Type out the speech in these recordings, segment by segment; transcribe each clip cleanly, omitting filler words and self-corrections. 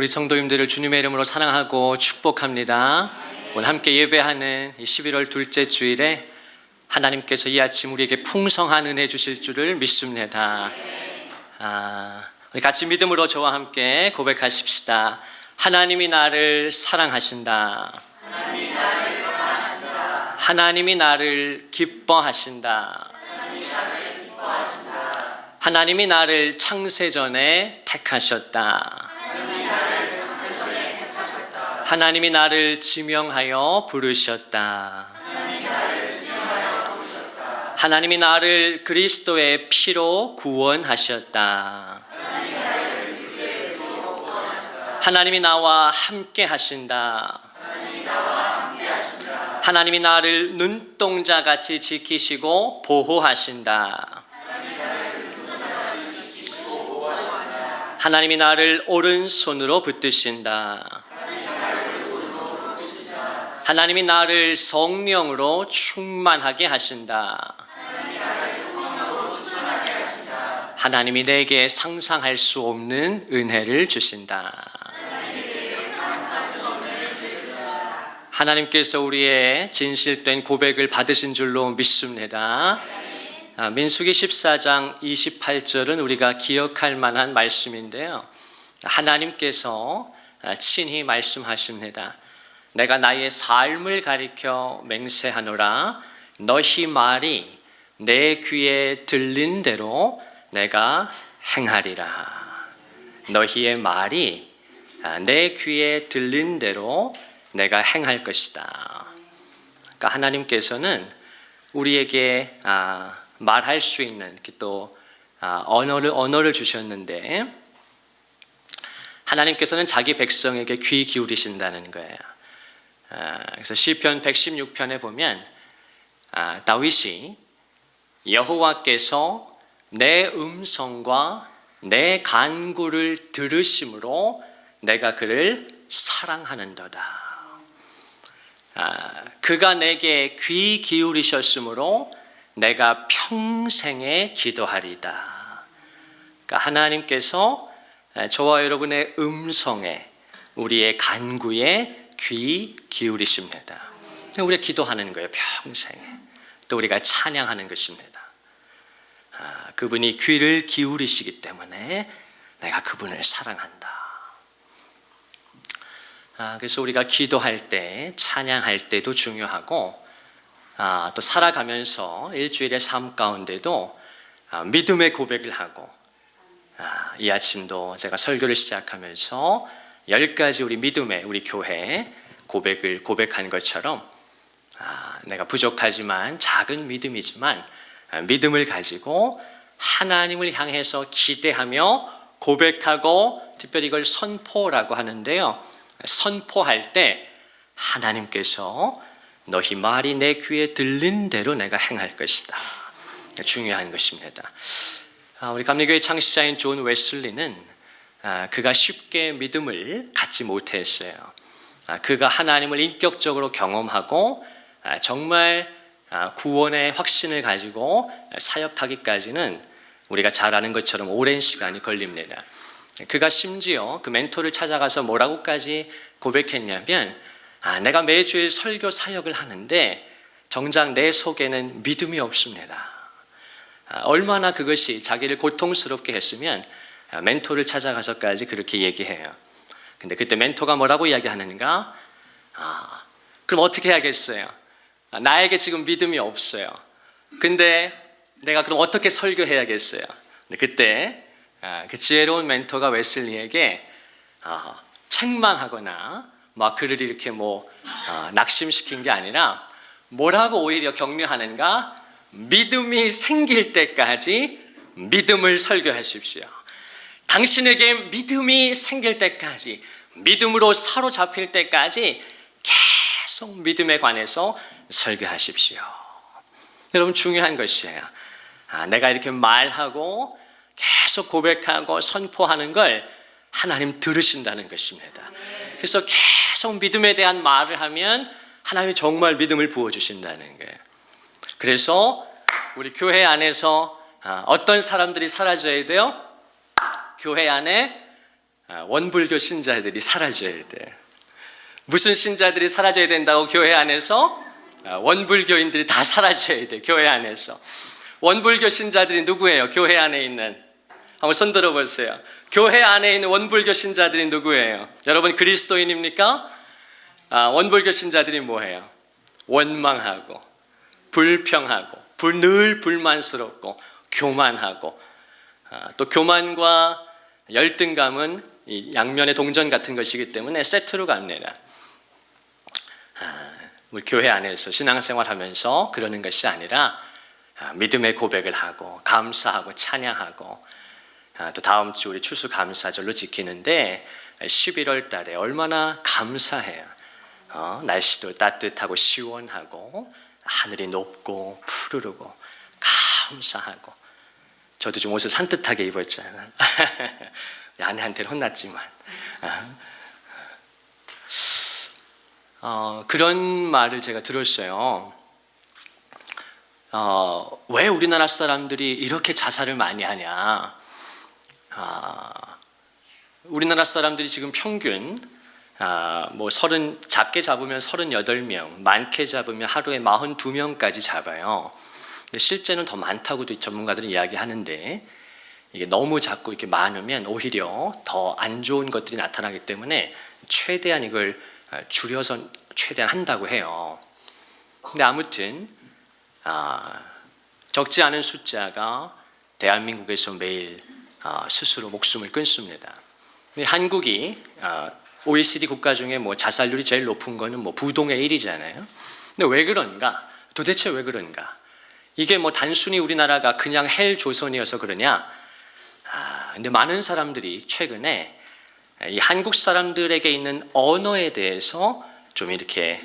우리 성도님들을 주님의 이름으로 사랑하고 축복합니다. 오늘 함께 예배하는 이 11월 둘째 주일에 하나님께서 이 아침 우리에게 풍성한 은혜 주실 줄을 믿습니다. 우리 같이 믿음으로 저와 함께 고백하십시다. 하나님이 나를 사랑하신다. 하나님이 나를 기뻐하신다. 하나님이 나를 창세전에 택하셨다. 하나님이 나를 지명하여 부르셨다. 하나님이 나를 그리스도의 피로 구원하셨다. 하나님이 나와 함께 하신다. 하나님이 나를 눈동자같이 지키시고 보호하신다. 하나님이 나를 오른손으로 붙드신다. 하나님이 나를 성령으로 충만하게 하신다. 하나님이 내게 상상할 수 없는 은혜를 주신다. 하나님께서 우리의 진실된 고백을 받으신 줄로 믿습니다. 민수기 14장 28절은 우리가 기억할 만한 말씀인데요. 하나님께서 친히 말씀하십니다. 내가 나의 삶을 가리켜 맹세하노라. 너희 말이 내 귀에 들린 대로 내가 행하리라. 너희의 말이 내 귀에 들린 대로 내가 행할 것이다. 그러니까 하나님께서는 우리에게 말할 수 있는 또 언어를 주셨는데 하나님께서는 자기 백성에게 귀 기울이신다는 거예요. 그래서 시편 116편에 보면 다윗이 여호와께서 내 음성과 내 간구를 들으심으로 내가 그를 사랑하는도다. 그가 내게 귀 기울이셨으므로 내가 평생에 기도하리다. 그러니까 하나님께서 저와 여러분의 음성에 우리의 간구에 귀 기울이십니다. 우리가 기도하는 거예요. 평생에. 또 우리가 찬양하는 것입니다. 그분이 귀를 기울이시기 때문에 내가 그분을 사랑한다. 그래서 우리가 기도할 때, 찬양할 때도 중요하고 또 살아가면서 일주일의 삶 가운데도 믿음의 고백을 하고 이 아침도 제가 설교를 시작하면서 10가지 우리 믿음의 우리 교회 고백을 고백한 것처럼 내가 부족하지만 작은 믿음이지만 믿음을 가지고 하나님을 향해서 기대하며 고백하고 특별히 이걸 선포라고 하는데요. 선포할 때 하나님께서 너희 말이 내 귀에 들린 대로 내가 행할 것이다. 중요한 것입니다. 우리 감리교회 창시자인 존 웨슬리는 그가 쉽게 믿음을 갖지 못했어요. 그가 하나님을 인격적으로 경험하고 정말 구원의 확신을 가지고 사역하기까지는 우리가 잘 아는 것처럼 오랜 시간이 걸립니다. 그가 심지어 그 멘토를 찾아가서 뭐라고까지 고백했냐면 내가 매주일 설교 사역을 하는데 정작 내 속에는 믿음이 없습니다. 얼마나 그것이 자기를 고통스럽게 했으면 멘토를 찾아가서까지 그렇게 얘기해요. 근데 그때 멘토가 뭐라고 이야기하는가? 그럼 어떻게 해야겠어요? 나에게 지금 믿음이 없어요. 근데 내가 그럼 어떻게 설교해야겠어요? 근데 그때 그 지혜로운 멘토가 웨슬리에게 책망하거나 막 그를 이렇게 낙심시킨 게 아니라 뭐라고 오히려 격려하는가? 믿음이 생길 때까지 믿음을 설교하십시오. 당신에게 믿음이 생길 때까지, 믿음으로 사로잡힐 때까지 계속 믿음에 관해서 설교하십시오. 여러분 중요한 것이에요. 내가 이렇게 말하고 계속 고백하고 선포하는 걸 하나님 들으신다는 것입니다. 그래서 계속 믿음에 대한 말을 하면 하나님이 정말 믿음을 부어주신다는 거예요. 그래서 우리 교회 안에서 어떤 사람들이 사라져야 돼요? 교회 안에 원불교 신자들이 사라져야 돼. 무슨 신자들이 사라져야 된다고? 교회 안에서 원불교인들이 다 사라져야 돼. 교회 안에서. 원불교 신자들이 누구예요? 교회 안에 있는. 한번 손 들어보세요. 교회 안에 있는 원불교 신자들이 누구예요? 여러분 그리스도인입니까? 원불교 신자들이 뭐예요? 원망하고 불평하고 늘 불만스럽고 교만하고, 또 교만과 열등감은 이 양면의 동전 같은 것이기 때문에 세트로 갑니다. 우리 교회 안에서 신앙생활하면서 그러는 것이 아니라 믿음의 고백을 하고 감사하고 찬양하고, 또 다음 주 우리 추수감사절로 지키는데 11월 달에 얼마나 감사해요. 날씨도 따뜻하고 시원하고 하늘이 높고 푸르르고 감사하고. 저도 좀 옷을 산뜻하게 입었잖아요. 아내한테는 혼났지만. 그런 말을 제가 들었어요. 왜 우리나라 사람들이 이렇게 자살을 많이 하냐. 우리나라 사람들이 지금 평균 작게 잡으면 38명, 많게 잡으면 하루에 42명까지 잡아요. 근데 실제는 더 많다고도 전문가들은 이야기하는데, 이게 너무 작고 이렇게 많으면 오히려 더 안 좋은 것들이 나타나기 때문에 최대한 이걸 줄여서 최대한 한다고 해요. 근데 아무튼 적지 않은 숫자가 대한민국에서 매일 스스로 목숨을 끊습니다. 근데 한국이 OECD 국가 중에 자살률이 제일 높은 거는 부동의 1위잖아요. 근데 왜 그런가? 도대체 왜 그런가? 이게 단순히 우리나라가 그냥 헬 조선이어서 그러냐? 근데 많은 사람들이 최근에 이 한국 사람들에게 있는 언어에 대해서 좀 이렇게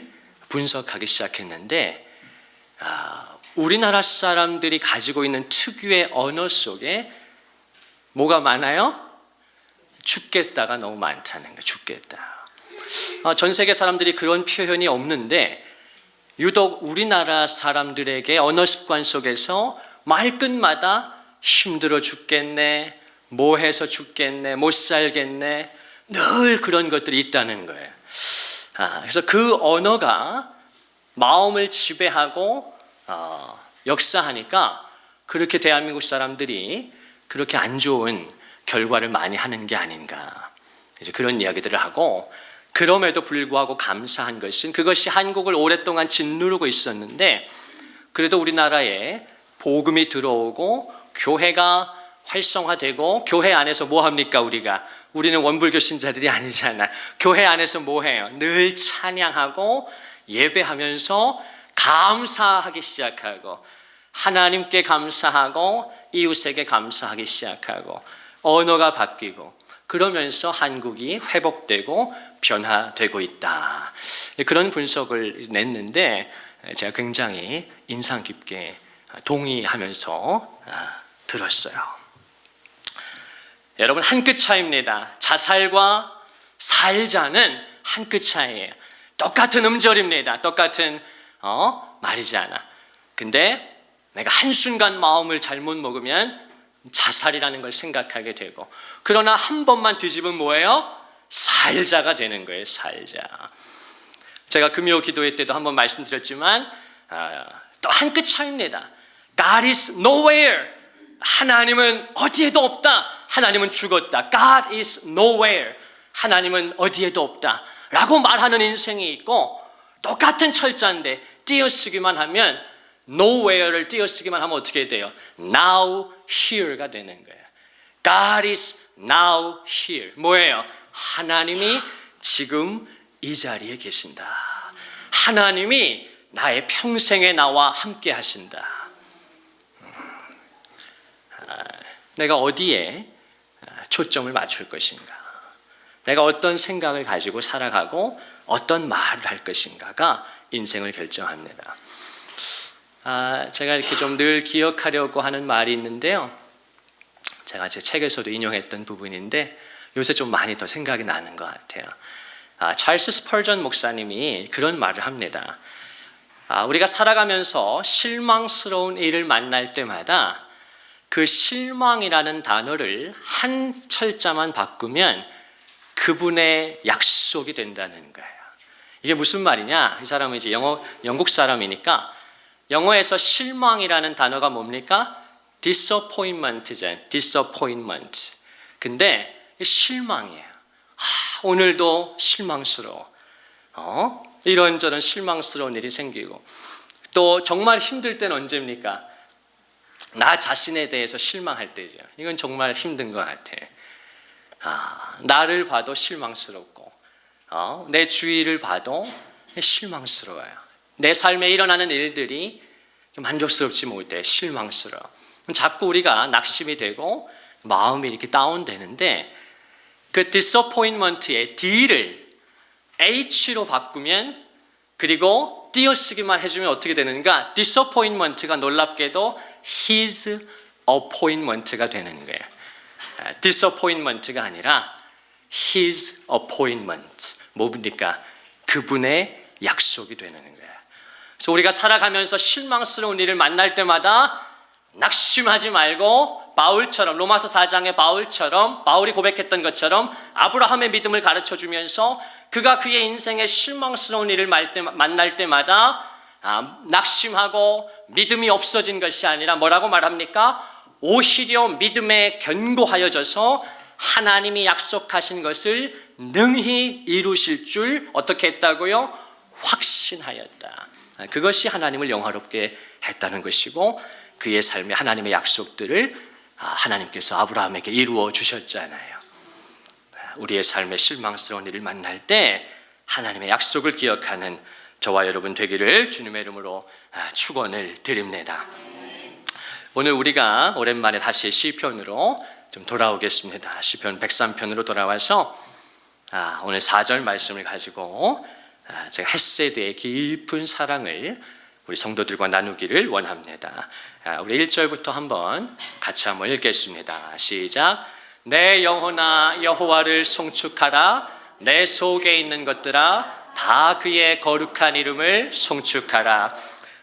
분석하기 시작했는데, 우리나라 사람들이 가지고 있는 특유의 언어 속에 뭐가 많아요? 죽겠다가 너무 많다는 거예요. 죽겠다. 전 세계 사람들이 그런 표현이 없는데, 유독 우리나라 사람들에게 언어 습관 속에서 말끝마다 힘들어 죽겠네, 뭐 해서 죽겠네, 못 살겠네, 늘 그런 것들이 있다는 거예요. 그래서 그 언어가 마음을 지배하고 역사하니까 그렇게 대한민국 사람들이 그렇게 안 좋은 결과를 많이 하는 게 아닌가, 이제 그런 이야기들을 하고, 그럼에도 불구하고 감사한 것은 그것이 한국을 오랫동안 짓누르고 있었는데, 그래도 우리나라에 복음이 들어오고 교회가 활성화되고, 교회 안에서 뭐 합니까? 우리는 원불교 신자들이 아니잖아. 교회 안에서 뭐 해요? 늘 찬양하고 예배하면서 감사하기 시작하고, 하나님께 감사하고 이웃에게 감사하기 시작하고, 언어가 바뀌고, 그러면서 한국이 회복되고 변화되고 있다. 그런 분석을 냈는데 제가 굉장히 인상 깊게 동의하면서 들었어요. 여러분, 한 끗 차이입니다. 자살과 살자는 한 끗 차이예요. 똑같은 음절입니다. 똑같은 말이지 않아. 근데 내가 한순간 마음을 잘못 먹으면 자살이라는 걸 생각하게 되고, 그러나 한 번만 뒤집으면 뭐예요? 살자가 되는 거예요. 살자. 제가 금요 기도회 때도 한번 말씀드렸지만 또 한 끗 차이입니다. God is nowhere. 하나님은 어디에도 없다. 하나님은 죽었다. God is nowhere. 하나님은 어디에도 없다 라고 말하는 인생이 있고, 똑같은 철자인데 띄어쓰기만 하면, nowhere를 띄어쓰기만 하면 어떻게 돼요? Now here가 되는 거예요. God is now here. 뭐예요? 하나님이 지금 이 자리에 계신다. 하나님이 나의 평생에 나와 함께 하신다. 내가 어디에 초점을 맞출 것인가? 내가 어떤 생각을 가지고 살아가고 어떤 말을 할 것인가가 인생을 결정합니다. 제가 이렇게 좀 늘 기억하려고 하는 말이 있는데요. 제가 제 책에서도 인용했던 부분인데 요새 좀 많이 더 생각이 나는 것 같아요. 찰스 스펄전 목사님이 그런 말을 합니다. 우리가 살아가면서 실망스러운 일을 만날 때마다 그 실망이라는 단어를 한 철자만 바꾸면 그분의 약속이 된다는 거예요. 이게 무슨 말이냐? 이 사람은 이제 영국 사람이니까 영어에서 실망이라는 단어가 뭡니까? disappointment잖아요. disappointment. 근데 실망이에요. 오늘도 실망스러워. 이런저런 실망스러운 일이 생기고, 또 정말 힘들 때는 언제입니까? 나 자신에 대해서 실망할 때죠. 이건 정말 힘든 것 같아. 나를 봐도 실망스럽고, 내 주위를 봐도 실망스러워요. 내 삶에 일어나는 일들이 만족스럽지 못해 실망스러워. 자꾸 우리가 낙심이 되고 마음이 이렇게 다운되는데, 그 disappointment의 D를 H로 바꾸면, 그리고 띄어쓰기만 해주면 어떻게 되는가? disappointment가 놀랍게도 his appointment가 되는 거예요. disappointment가 아니라 his appointment. 뭡니까? 그분의 약속이 되는 거예요. 그래서 우리가 살아가면서 실망스러운 일을 만날 때마다 낙심하지 말고, 바울처럼, 로마서 4장의 바울이 고백했던 것처럼 아브라함의 믿음을 가르쳐주면서 그가 그의 인생에 실망스러운 일을 만날 때마다 낙심하고 믿음이 없어진 것이 아니라 뭐라고 말합니까? 오히려 믿음에 견고하여져서 하나님이 약속하신 것을 능히 이루실 줄 어떻게 했다고요? 확신하였다. 그것이 하나님을 영화롭게 했다는 것이고, 그의 삶에 하나님의 약속들을 하나님께서 아브라함에게 이루어 주셨잖아요. 우리의 삶에 실망스러운 일을 만날 때 하나님의 약속을 기억하는 저와 여러분 되기를 주님의 이름으로 축원을 드립니다. 오늘 우리가 오랜만에 다시 시편으로 좀 돌아오겠습니다. 시편 103편으로 돌아와서 오늘 4절 말씀을 가지고 제가 헤세드의 깊은 사랑을 우리 성도들과 나누기를 원합니다. 우리 1절부터 한번 같이 한번 읽겠습니다. 시작. 내 영혼아 여호와를 송축하라. 내 속에 있는 것들아 다 그의 거룩한 이름을 송축하라.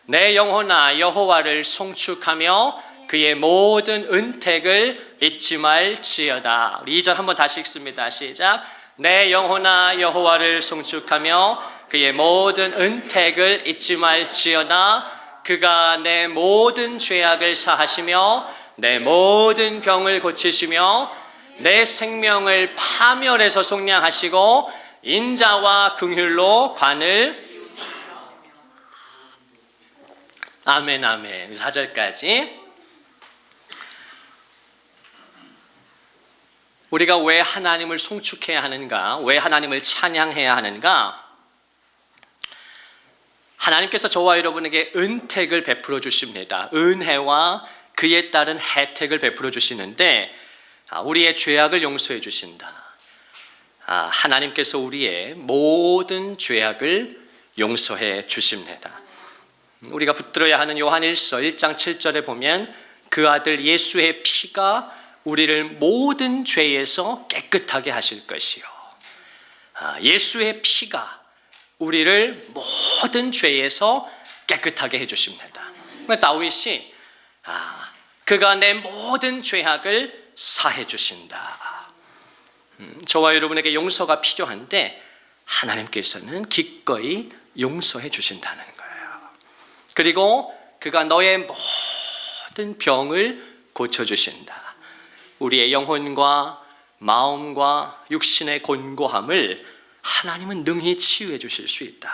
내 영혼아 여호와를 송축하며 그의 모든 은택을 잊지 말지어다. 우리 2절 한번 다시 읽습니다. 시작. 내 영혼아 여호와를 송축하며 그의 모든 은택을 잊지 말지어다. 그가 내 모든 죄악을 사하시며 내 모든 병을 고치시며 내 생명을 파멸에서 속량하시고 인자와 긍휼로 관을. 아멘 아멘. 4절까지. 우리가 왜 하나님을 송축해야 하는가? 왜 하나님을 찬양해야 하는가? 하나님께서 저와 여러분에게 은택을 베풀어 주십니다. 은혜와 그에 따른 혜택을 베풀어 주시는데 우리의 죄악을 용서해 주신다. 하나님께서 우리의 모든 죄악을 용서해 주십니다. 우리가 붙들어야 하는 요한 1서 1장 7절에 보면 그 아들 예수의 피가 우리를 모든 죄에서 깨끗하게 하실 것이요. 예수의 피가 우리를 모든 죄에서 깨끗하게 해주십니다. 다윗이 그가 내 모든 죄악을 사해 주신다. 저와 여러분에게 용서가 필요한데 하나님께서는 기꺼이 용서해 주신다는 거예요. 그리고 그가 너의 모든 병을 고쳐주신다. 우리의 영혼과 마음과 육신의 곤고함을 하나님은 능히 치유해 주실 수 있다.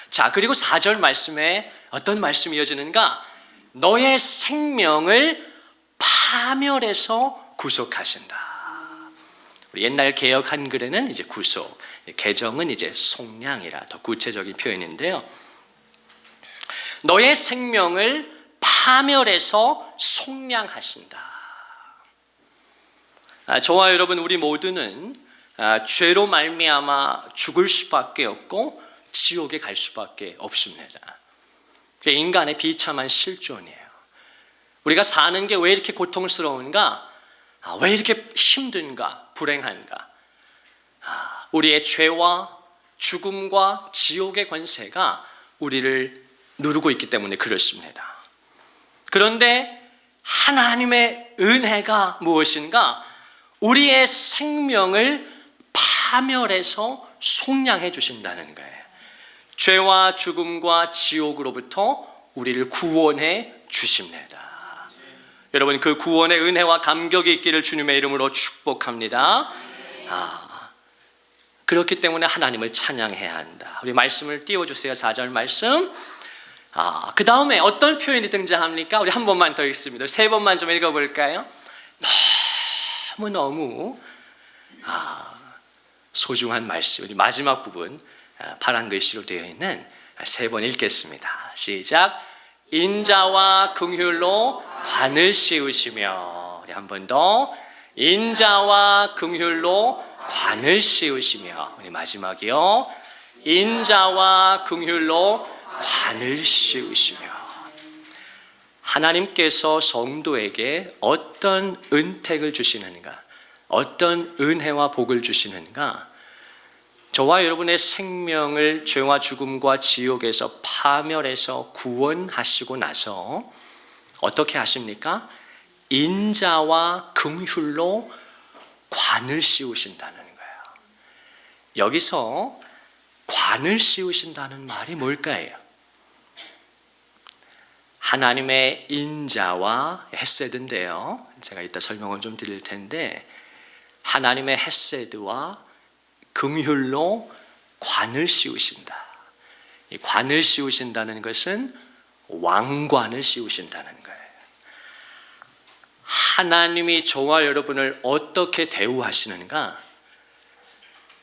자, 그리고 4절 말씀에 어떤 말씀이 이어지는가? 너의 생명을 파멸해서 구속하신다. 우리 옛날 개역 한글에는 이제 구속, 개정은 이제 속량이라 더 구체적인 표현인데요. 너의 생명을 파멸해서 속량하신다. 저와 여러분 우리 모두는 죄로 말미암아 죽을 수밖에 없고 지옥에 갈 수밖에 없습니다. 그게 인간의 비참한 실존이에요. 우리가 사는 게 왜 이렇게 고통스러운가? 왜 이렇게 힘든가? 불행한가? 우리의 죄와 죽음과 지옥의 권세가 우리를 누르고 있기 때문에 그렇습니다. 그런데 하나님의 은혜가 무엇인가? 우리의 생명을 파멸해서 속량해 주신다는 거예요. 죄와 죽음과 지옥으로부터 우리를 구원해 주십니다. 여러분, 그 구원의 은혜와 감격이 있기를 주님의 이름으로 축복합니다. 그렇기 때문에 하나님을 찬양해야 한다. 우리 말씀을 띄워주세요. 4절 말씀. 그 다음에 어떤 표현이 등장합니까? 우리 한 번만 더 읽습니다. 3번만 좀 읽어볼까요? 너무너무 소중한 말씀. 우리 마지막 부분 파란 글씨로 되어 있는 3번 읽겠습니다. 시작. 인자와 긍휼로 관을 씌우시며. 우리 한 번 더. 인자와 긍휼로 관을 씌우시며. 우리 마지막이요. 인자와 긍휼로 관을 씌우시며. 하나님께서 성도에게 어떤 은택을 주시는가, 어떤 은혜와 복을 주시는가, 저와 여러분의 생명을 죄와 죽음과 지옥에서 파멸해서 구원하시고 나서 어떻게 하십니까? 인자와 긍휼로 관을 씌우신다는 거예요. 여기서 관을 씌우신다는 말이 뭘까요? 하나님의 인자와 헤세드인데요. 제가 이따 설명을 좀 드릴 텐데, 하나님의 헤세드와 긍휼로 관을 씌우신다. 이 관을 씌우신다는 것은 왕관을 씌우신다는 거예요. 하나님이 저와 여러분을 어떻게 대우하시는가?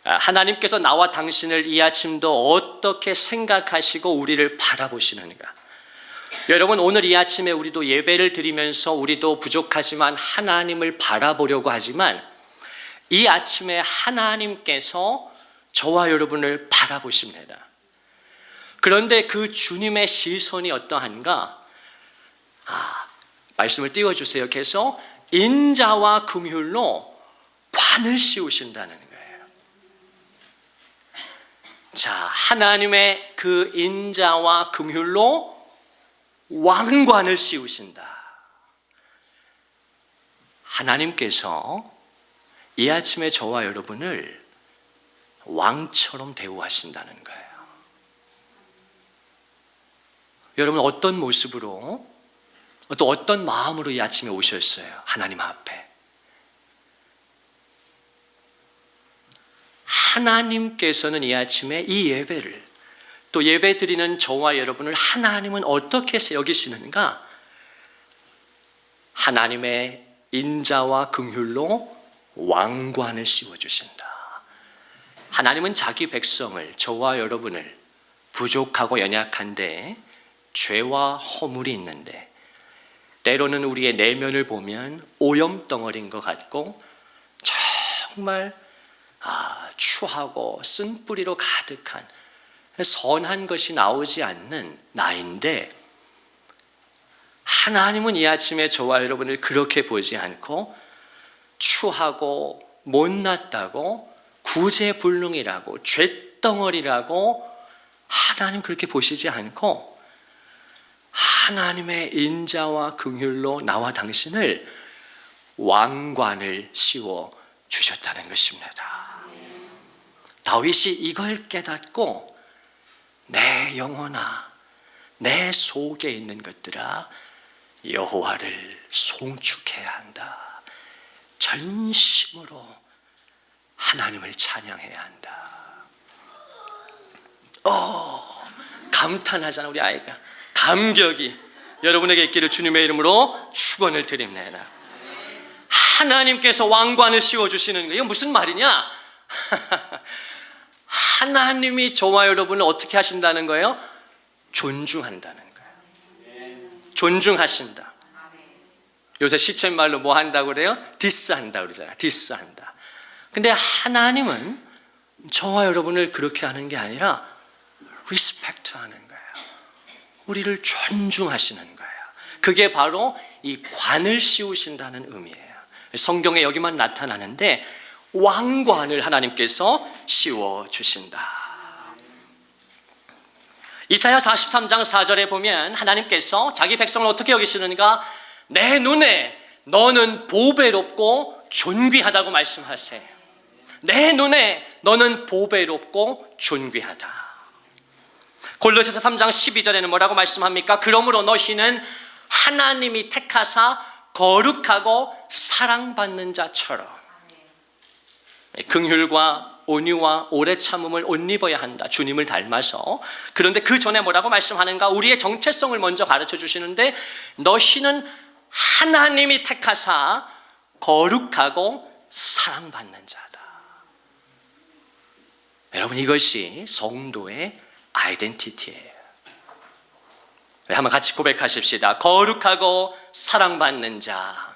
하나님께서 나와 당신을 이 아침도 어떻게 생각하시고 우리를 바라보시는가? 여러분, 오늘 이 아침에 우리도 예배를 드리면서 우리도 부족하지만 하나님을 바라보려고 하지만 이 아침에 하나님께서 저와 여러분을 바라보십니다. 그런데 그 주님의 시선이 어떠한가? 말씀을 띄워주세요. 계속 인자와 긍휼로 관을 씌우신다는 거예요. 자, 하나님의 그 인자와 긍휼로 왕관을 씌우신다. 하나님께서 이 아침에 저와 여러분을 왕처럼 대우하신다는 거예요. 여러분, 어떤 모습으로 또 어떤 마음으로 이 아침에 오셨어요? 하나님 앞에. 하나님께서는 이 아침에 이 예배를, 또 예배 드리는 저와 여러분을 하나님은 어떻게 여기시는가? 하나님의 인자와 긍휼로 왕관을 씌워주신다. 하나님은 자기 백성을, 저와 여러분을, 부족하고 연약한데 죄와 허물이 있는데 때로는 우리의 내면을 보면 오염덩어리인 것 같고 정말 추하고 쓴뿌리로 가득한 선한 것이 나오지 않는 나인데, 하나님은 이 아침에 저와 여러분을 그렇게 보지 않고 추하고 못났다고 구제불능이라고 쇳덩어리라고 하나님 그렇게 보시지 않고 하나님의 인자와 긍휼로 나와 당신을 왕관을 씌워 주셨다는 것입니다. 다윗이 이걸 깨닫고 내 영혼아, 내 속에 있는 것들아, 여호와를 송축해야 한다. 전심으로 하나님을 찬양해야 한다. 감탄하잖아, 우리 아이가. 감격이 여러분에게 있기를 주님의 이름으로 축원을 드립니다. 하나님께서 왕관을 씌워주시는 거예요. 이건 무슨 말이냐? 하나님이 저와 여러분을 어떻게 하신다는 거예요? 존중한다는 거예요. 존중하신다. 요새 시쳇말로 뭐 한다고 그래요? 디스한다 그러잖아요. 디스한다. 근데 하나님은 저와 여러분을 그렇게 하는 게 아니라 리스펙트 하는 거예요. 우리를 존중하시는 거예요. 그게 바로 이 관을 씌우신다는 의미예요. 성경에 여기만 나타나는데 왕관을 하나님께서 씌워주신다. 이사야 43장 4절에 보면 하나님께서 자기 백성을 어떻게 여기시는가? 내 눈에 너는 보배롭고 존귀하다고 말씀하세요. 내 눈에 너는 보배롭고 존귀하다. 골로새서 3장 12절에는 뭐라고 말씀합니까? 그러므로 너희는 하나님이 택하사 거룩하고 사랑받는 자처럼 긍휼과 온유와 오래 참음을 옷 입어야 한다. 주님을 닮아서. 그런데 그 전에 뭐라고 말씀하는가? 우리의 정체성을 먼저 가르쳐 주시는데 너희는 하나님이 택하사 거룩하고 사랑받는 자다. 여러분, 이것이 성도의 아이덴티티예요. 한번 같이 고백하십시다. 거룩하고 사랑받는 자.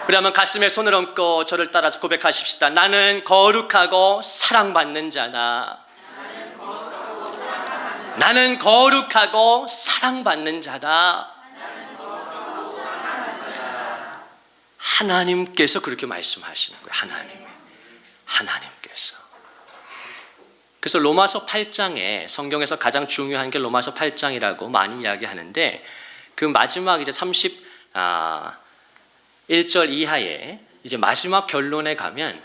우리 한번 가슴에 손을 얹고 저를 따라서 고백하십시다. 나는 거룩하고 사랑받는 자다. 나는 거룩하고 사랑받는 자다. 하나님께서 그렇게 말씀하시는 거예요. 하나님께서. 그래서 로마서 8장에 성경에서 가장 중요한 게 로마서 8장이라고 많이 이야기하는데 그 마지막 이제 31절 이하에 이제 마지막 결론에 가면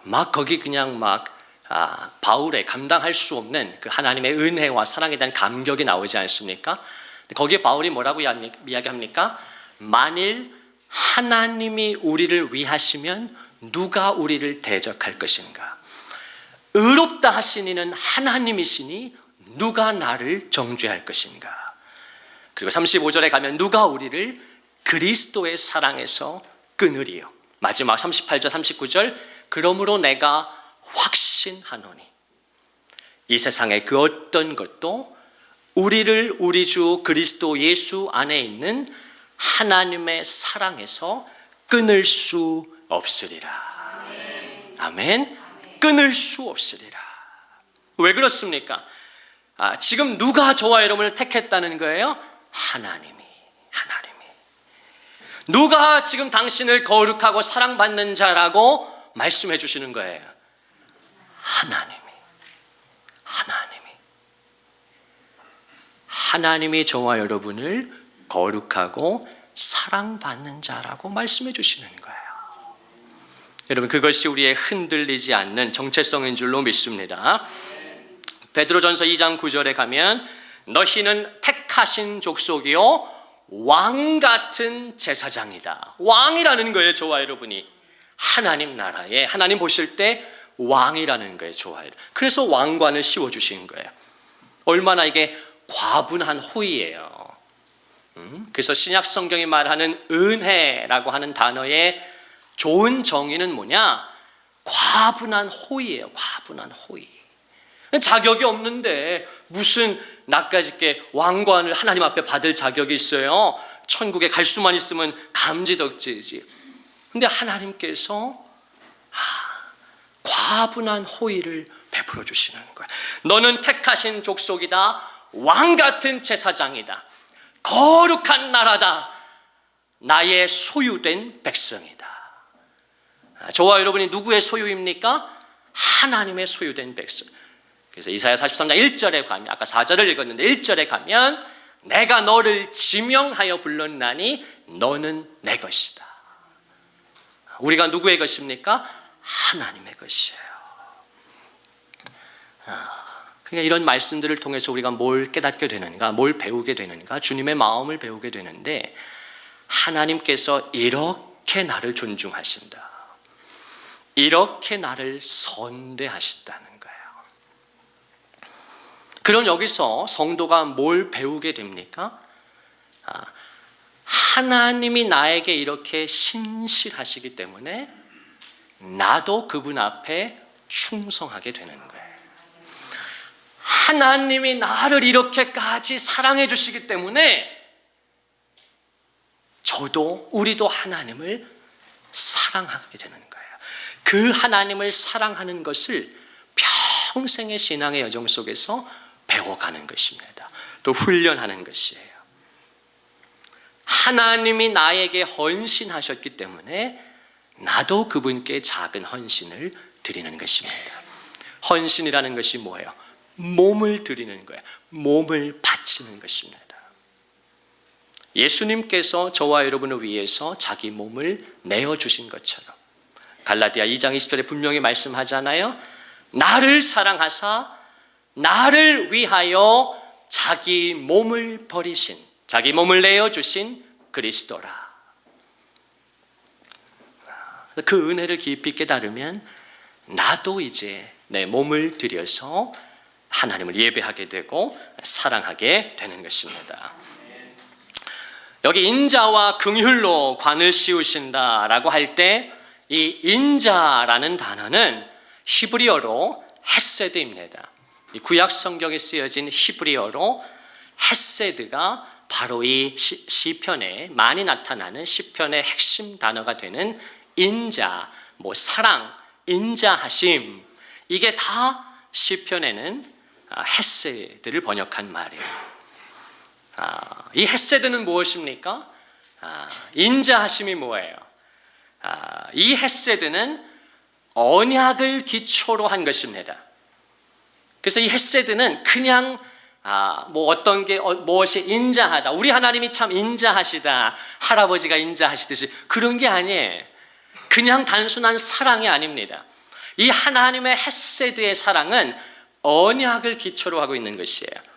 막 거기 그냥 바울의 감당할 수 없는 그 하나님의 은혜와 사랑에 대한 감격이 나오지 않습니까? 거기에 바울이 뭐라고 이야기합니까? 만일 하나님이 우리를 위하시면 누가 우리를 대적할 것인가? 의롭다 하신 이는 하나님이시니 누가 나를 정죄할 것인가? 그리고 35절에 가면 누가 우리를 그리스도의 사랑에서 끊으리요? 마지막 38절 39절 그러므로 내가 확신하노니 이 세상의 그 어떤 것도 우리를 우리 주 그리스도 예수 안에 있는 하나님의 사랑에서 끊을 수 없으리라. 아멘. 끊을 수 없으리라. 왜 그렇습니까? 지금 누가 저와 여러분을 택했다는 거예요? 하나님이. 누가 지금 당신을 거룩하고 사랑받는 자라고 말씀해 주시는 거예요? 하나님이 저와 여러분을 거룩하고 사랑받는 자라고 말씀해 주시는 거예요. 여러분, 그것이 우리의 흔들리지 않는 정체성인 줄로 믿습니다. 베드로전서 2장 9절에 가면 너희는 택하신 족속이요 왕 같은 제사장이다. 왕이라는 거예요. 저와 여러분이 하나님 나라에 하나님 보실 때 왕이라는 거예요. 저와 여러분. 그래서 왕관을 씌워주신 거예요. 얼마나 이게 과분한 호의예요. 그래서 신약 성경이 말하는 은혜라고 하는 단어의 좋은 정의는 뭐냐? 과분한 호의예요. 과분한 호의. 자격이 없는데 무슨 나까짓게 왕관을 하나님 앞에 받을 자격이 있어요? 천국에 갈 수만 있으면 감지덕지지. 근데 하나님께서 과분한 호의를 베풀어 주시는 거예요. 너는 택하신 족속이다. 왕 같은 제사장이다. 거룩한 나라다. 나의 소유된 백성이다. 저와 여러분이 누구의 소유입니까? 하나님의 소유된 백성. 그래서 이사야 43장 1절에 가면 아까 4절을 읽었는데 1절에 가면 내가 너를 지명하여 불렀나니 너는 내 것이다. 우리가 누구의 것입니까? 하나님의 것이에요. 그러니까 이런 말씀들을 통해서 우리가 뭘 깨닫게 되는가, 뭘 배우게 되는가, 주님의 마음을 배우게 되는데 하나님께서 이렇게 나를 존중하신다. 이렇게 나를 선대하신다는 거예요. 그럼 여기서 성도가 뭘 배우게 됩니까? 하나님이 나에게 이렇게 신실하시기 때문에 나도 그분 앞에 충성하게 되는 거예요. 하나님이 나를 이렇게까지 사랑해 주시기 때문에 우리도 하나님을 사랑하게 되는 거예요. 그 하나님을 사랑하는 것을 평생의 신앙의 여정 속에서 배워가는 것입니다. 또 훈련하는 것이에요. 하나님이 나에게 헌신하셨기 때문에 나도 그분께 작은 헌신을 드리는 것입니다. 헌신이라는 것이 뭐예요? 몸을 드리는 거예요. 몸을 바치는 것입니다. 예수님께서 저와 여러분을 위해서 자기 몸을 내어주신 것처럼 갈라디아 2장 20절에 분명히 말씀하잖아요. 나를 사랑하사 나를 위하여 자기 몸을 버리신, 자기 몸을 내어주신 그리스도라. 그 은혜를 깊이 깨달으면 나도 이제 내 몸을 들여서 하나님을 예배하게 되고 사랑하게 되는 것입니다. 여기 인자와 긍휼로 관을 씌우신다라고 할 때 이 인자라는 단어는 히브리어로 헤세드입니다. 이 구약 성경에 쓰여진 히브리어로 헤세드가 바로 이 시편에 많이 나타나는 시편의 핵심 단어가 되는 인자, 사랑, 인자하심, 이게 다 시편에는 헤세드를 번역한 말이에요. 이 헤세드는 무엇입니까? 인자하심이 뭐예요? 이 헤세드는 언약을 기초로 한 것입니다. 그래서 이 헤세드는 그냥 어떤 게 무엇이 인자하다, 우리 하나님이 참 인자하시다, 할아버지가 인자하시듯이 그런 게 아니에요. 그냥 단순한 사랑이 아닙니다. 이 하나님의 헤세드의 사랑은 언약을 기초로 하고 있는 것이에요.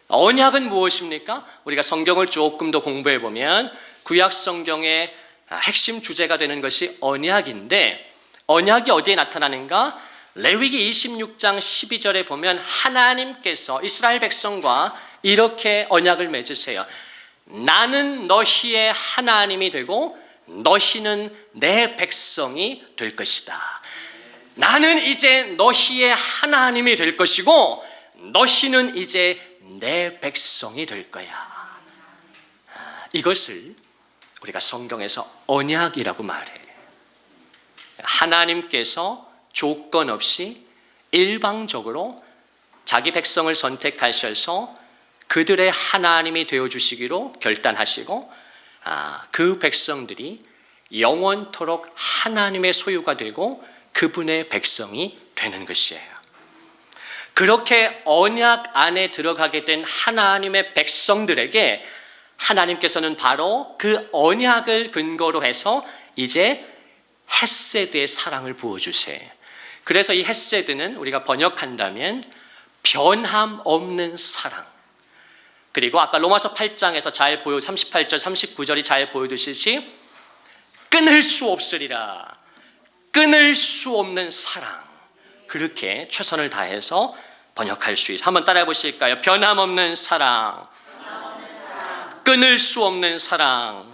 언약은 무엇입니까? 우리가 성경을 조금 더 공부해 보면 구약 성경의 핵심 주제가 되는 것이 언약인데, 언약이 어디에 나타나는가? 레위기 26장 12절에 보면 하나님께서 이스라엘 백성과 이렇게 언약을 맺으세요. 나는 너희의 하나님이 되고 너희는 내 백성이 될 것이다. 나는 이제 너희의 하나님이 될 것이고 너희는 이제 내 백성이 될 거야. 이것을 우리가 성경에서 언약이라고 말해요. 하나님께서 조건 없이 일방적으로 자기 백성을 선택하셔서 그들의 하나님이 되어주시기로 결단하시고 그 백성들이 영원토록 하나님의 소유가 되고 그분의 백성이 되는 것이에요. 그렇게 언약 안에 들어가게 된 하나님의 백성들에게 하나님께서는 바로 그 언약을 근거로 해서 이제 헤세드의 사랑을 부어주세요. 그래서 이 헤세드는 우리가 번역한다면 변함 없는 사랑, 그리고 아까 로마서 8장에서 38절 39절이 잘 보여주시듯이 끊을 수 없으리라, 끊을 수 없는 사랑, 그렇게 최선을 다해서 번역할 수 있어요. 한번 따라해 보실까요? 변함없는 사랑, 끊을 수 없는 사랑.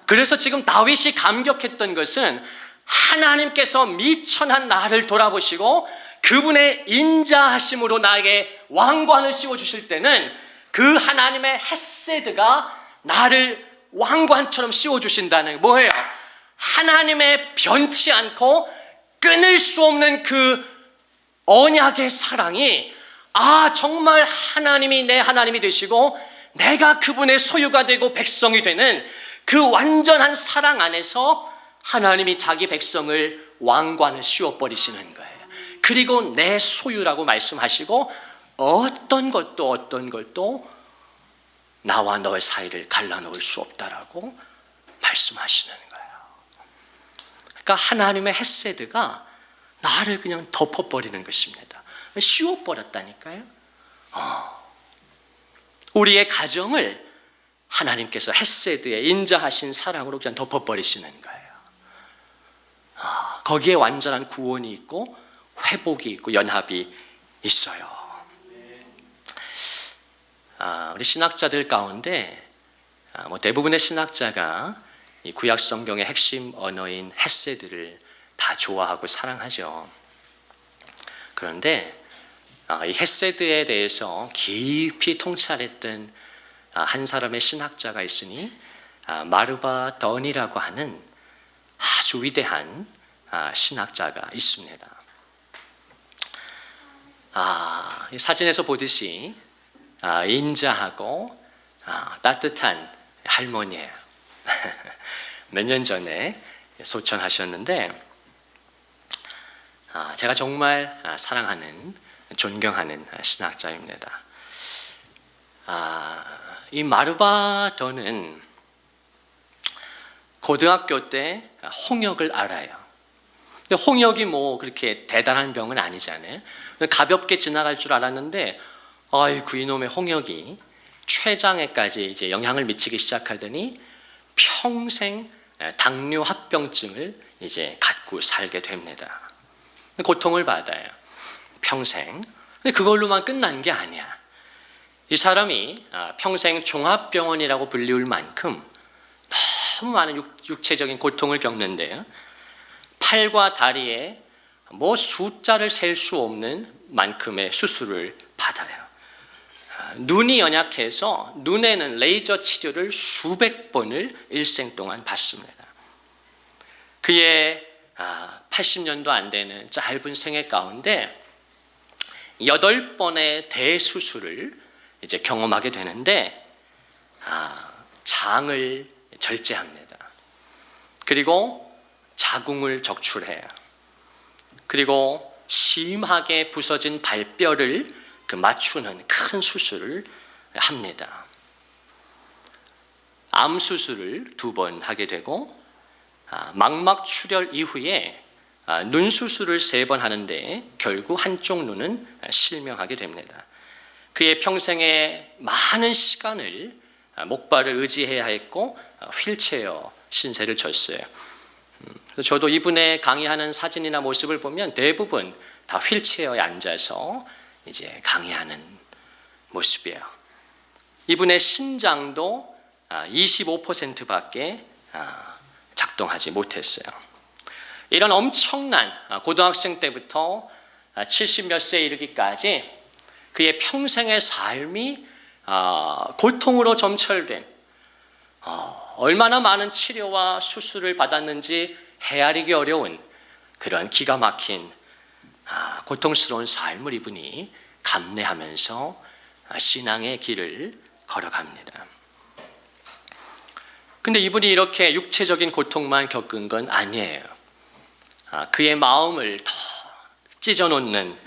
그래서 지금 다윗이 감격했던 것은 하나님께서 미천한 나를 돌아보시고 그분의 인자하심으로 나에게 왕관을 씌워주실 때는 그 하나님의 헤세드가 나를 왕관처럼 씌워주신다는, 뭐예요? 하나님의 변치 않고 끊을 수 없는 그 언약의 사랑이 정말 하나님이 내 하나님이 되시고 내가 그분의 소유가 되고 백성이 되는 그 완전한 사랑 안에서 하나님이 자기 백성을 왕관을 씌워버리시는 거예요. 그리고 내 소유라고 말씀하시고 어떤 것도 나와 너의 사이를 갈라놓을 수 없다라고 말씀하시는 거예요. 그러니까 하나님의 헤세드가 나를 그냥 덮어버리는 것입니다. 씌워버렸다니까요. 우리의 가정을 하나님께서 헤세드의 인자하신 사랑으로 그냥 덮어버리시는 거예요. 거기에 완전한 구원이 있고 회복이 있고 연합이 있어요. 우리 신학자들 가운데 대부분의 신학자가 이 구약 성경의 핵심 언어인 헤세드를 다 좋아하고 사랑하죠. 그런데 이 헤세드에 대해서 깊이 통찰했던 한 사람의 신학자가 있으니 마르바 던이라고 하는 아주 위대한 신학자가 있습니다. 사진에서 보듯이 인자하고 따뜻한 할머니예요. 몇 년 전에 소천하셨는데 제가 정말 사랑하는, 존경하는 신학자입니다. 이 마르바 던은 고등학교 때 홍역을 알아요. 근데 홍역이 뭐 그렇게 대단한 병은 아니잖아요. 가볍게 지나갈 줄 알았는데, 아이고 이놈의 홍역이 췌장에까지 이제 영향을 미치기 시작하더니 평생 당뇨 합병증을 이제 갖고 살게 됩니다. 고통을 받아요. 평생. 근데 그걸로만 끝난 게 아니야. 이 사람이 평생 종합병원이라고 불리울 만큼 너무 많은 육체적인 고통을 겪는데요. 팔과 다리에 뭐 숫자를 셀 수 없는 만큼의 수술을 받아요. 눈이 연약해서 눈에는 레이저 치료를 수백 번을 일생 동안 받습니다. 그의 80년도 안 되는 짧은 생애 가운데 8번의 대수술을 이제 경험하게 되는데, 장을 절제합니다. 그리고 자궁을 적출해요. 그리고 심하게 부서진 발뼈를 맞추는 큰 수술을 합니다. 암 수술을 2번 하게 되고, 망막 출혈 이후에 눈 수술을 3번 하는데 결국 한쪽 눈은 실명하게 됩니다. 그의 평생의 많은 시간을 목발을 의지해야 했고 휠체어 신세를 졌어요. 그래서 저도 이분의 강의하는 사진이나 모습을 보면 대부분 다 휠체어에 앉아서 이제 강의하는 모습이에요. 이분의 신장도 25%밖에 작동하지 못했어요. 이런 엄청난 고등학생 때부터 70몇 세에 이르기까지 그의 평생의 삶이 고통으로 점철된, 얼마나 많은 치료와 수술을 받았는지 헤아리기 어려운 그런 기가 막힌 고통스러운 삶을 이분이 감내하면서 신앙의 길을 걸어갑니다. 근데 이분이 이렇게 육체적인 고통만 겪은 건 아니에요. 그의 마음을 더 찢어놓는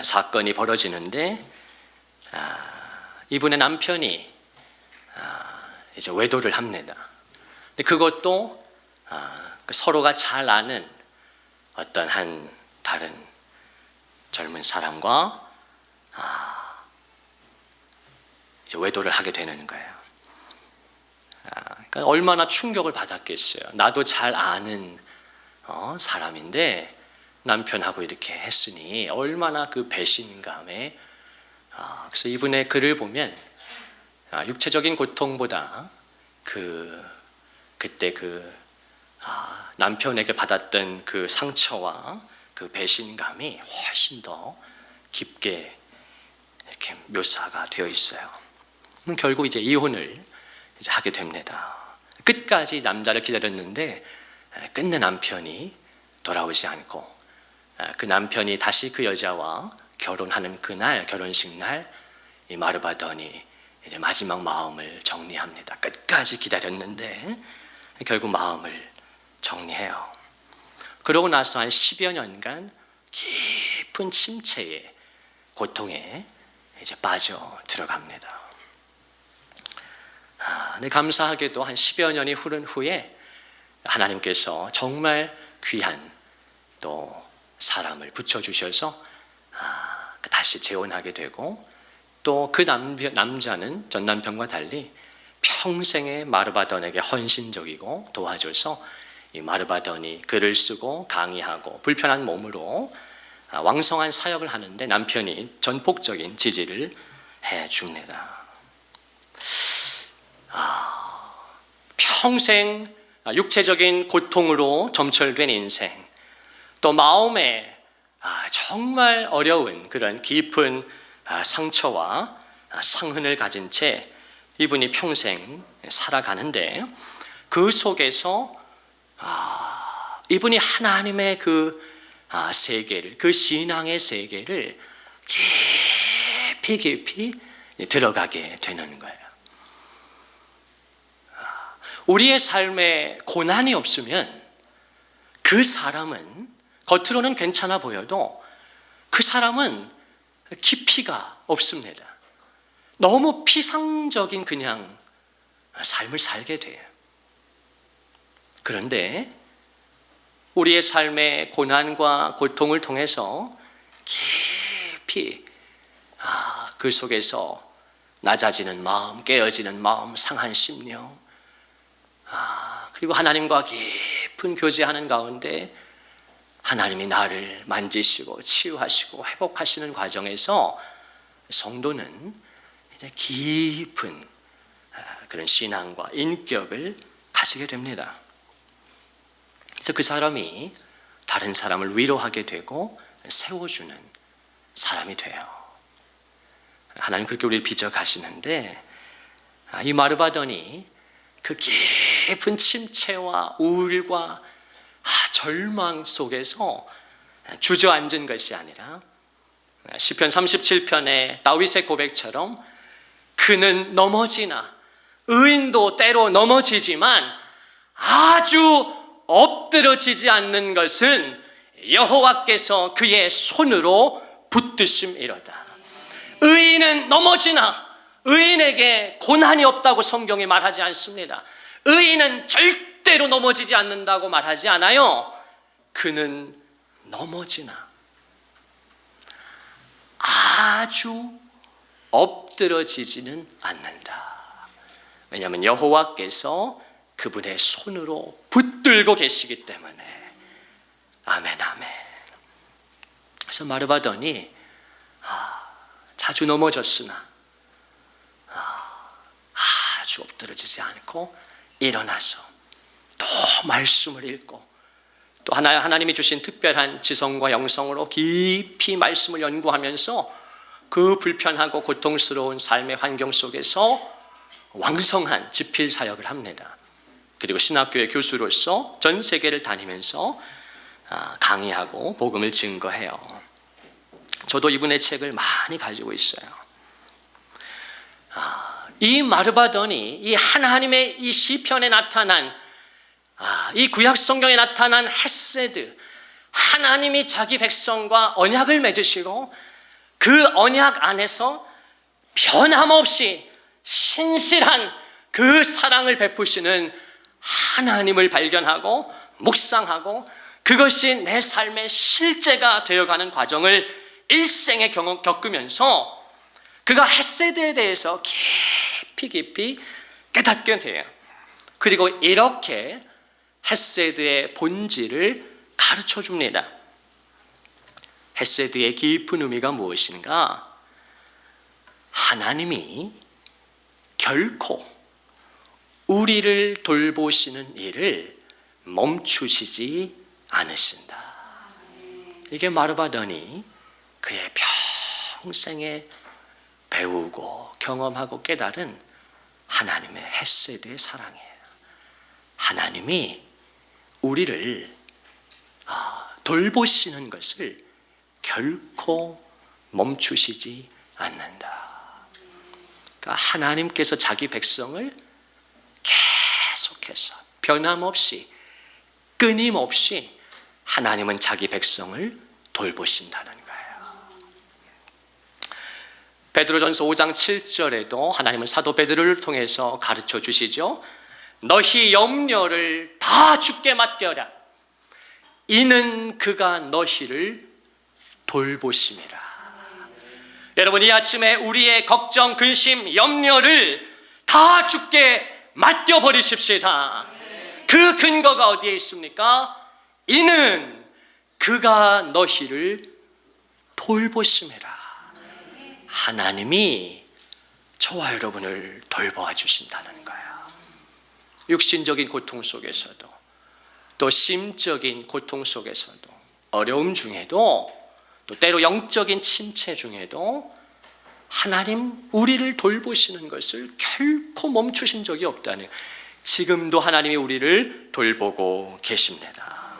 사건이 벌어지는데, 이분의 남편이 이제 외도를 합니다. 근데 그것도 서로가 잘 아는 어떤 한 다른 젊은 사람과 이제 외도를 하게 되는 거예요. 그러니까 얼마나 충격을 받았겠어요. 나도 잘 아는 사람인데 남편하고 이렇게 했으니 얼마나 그 배신감에. 그래서 이분의 글을 보면 육체적인 고통보다 그때 남편에게 받았던 그 상처와 그 배신감이 훨씬 더 깊게 이렇게 묘사가 되어 있어요. 결국 이제 이혼을 이제 하게 됩니다. 끝까지 남자를 기다렸는데 끝내 남편이 돌아오지 않고, 그 남편이 다시 그 여자와 결혼하는 그날, 결혼식 날, 이 마르바돈이 이제 마지막 마음을 정리합니다. 끝까지 기다렸는데 결국 마음을 정리해요. 그러고 나서 한 10여 년간 깊은 침체에, 고통에 이제 빠져 들어갑니다. 근데 감사하게도 한 10여 년이 흐른 후에 하나님께서 정말 귀한 또 사람을 붙여주셔서 다시 재혼하게 되고, 또 그 남자는 전 남편과 달리 평생에 마르바돈에게 헌신적이고 도와줘서 이 마르바돈이 글을 쓰고 강의하고 불편한 몸으로 왕성한 사역을 하는데 남편이 전폭적인 지지를 해줍니다. 평생 육체적인 고통으로 점철된 인생, 또 마음에 정말 어려운 그런 깊은 상처와 상흔을 가진 채 이분이 평생 살아가는데, 그 속에서 이분이 하나님의 그 세계를, 그 신앙의 세계를 깊이 들어가게 되는 거예요. 우리의 삶에 고난이 없으면 그 사람은 겉으로는 괜찮아 보여도 그 사람은 깊이가 없습니다. 너무 피상적인 그냥 삶을 살게 돼요. 그런데 우리의 삶의 고난과 고통을 통해서 깊이 그 속에서 낮아지는 마음, 깨어지는 마음, 상한 심령, 그리고 하나님과 깊은 교제하는 가운데 하나님이 나를 만지시고 치유하시고 회복하시는 과정에서 성도는 이제 깊은 그런 신앙과 인격을 가지게 됩니다. 그래서 그 사람이 다른 사람을 위로하게 되고 세워주는 사람이 돼요. 하나님 그렇게 우리를 빚어가시는데 이 마르바돈이 그 깊은 침체와 우울과 절망 속에서 주저앉은 것이 아니라 시편 37편의 다윗의 고백처럼 그는 넘어지나 의인도 때로 넘어지지만 아주 엎드러지지 않는 것은 여호와께서 그의 손으로 붙드심이로다. 의인은 넘어지나 의인에게 고난이 없다고 성경이 말하지 않습니다. 의인은 절대로 넘어지지 않는다고 말하지 않아요. 그는 넘어지나 아주 엎드러지지는 않는다. 왜냐하면 여호와께서 그분의 손으로 붙들고 계시기 때문에. 아멘, 아멘. 그래서 마르바돈이 자주 넘어졌으나 아주 엎드러지지 않고 일어나서 또 말씀을 읽고 또 하나님이 주신 특별한 지성과 영성으로 깊이 말씀을 연구하면서 그 불편하고 고통스러운 삶의 환경 속에서 왕성한 지필 사역을 합니다. 그리고 신학교의 교수로서 전 세계를 다니면서 강의하고 복음을 증거해요. 저도 이분의 책을 많이 가지고 있어요. 이 마르바돈이 이 하나님의 이 시편에 나타난 이 구약 성경에 나타난 헤세드, 하나님이 자기 백성과 언약을 맺으시고 그 언약 안에서 변함없이 신실한 그 사랑을 베푸시는 하나님을 발견하고 묵상하고 그것이 내 삶의 실제가 되어가는 과정을 일생에 겪으면서 그가 헤세드에 대해서 깊이 깨닫게 돼요. 그리고 이렇게 헤세드의 본질을 가르쳐 줍니다. 헤세드의 깊은 의미가 무엇인가? 하나님이 결코 우리를 돌보시는 일을 멈추시지 않으신다. 이게 마르바돈이 그의 평생에 배우고 경험하고 깨달은 하나님의 헤세드의 사랑이에요. 하나님이 우리를 돌보시는 것을 결코 멈추시지 않는다. 그러니까 하나님께서 자기 백성을 계속해서 변함없이 끊임없이 하나님은 자기 백성을 돌보신다는 거예요. 베드로전서 5장 7절에도 하나님은 사도 베드로를 통해서 가르쳐 주시죠. 너희 염려를 다 주께 맡겨라. 이는 그가 너희를 돌보심이라. 여러분, 이 아침에 우리의 걱정, 근심, 염려를 다 주께 맡겨버리십시다. 그 근거가 어디에 있습니까? 이는 그가 너희를 돌보심이라. 하나님이 저와 여러분을 돌보아 주신다는 거예요. 육신적인 고통 속에서도 또 심적인 고통 속에서도 어려움 중에도 또 때로 영적인 침체 중에도 하나님 우리를 돌보시는 것을 결코 멈추신 적이 없다는, 지금도 하나님이 우리를 돌보고 계십니다.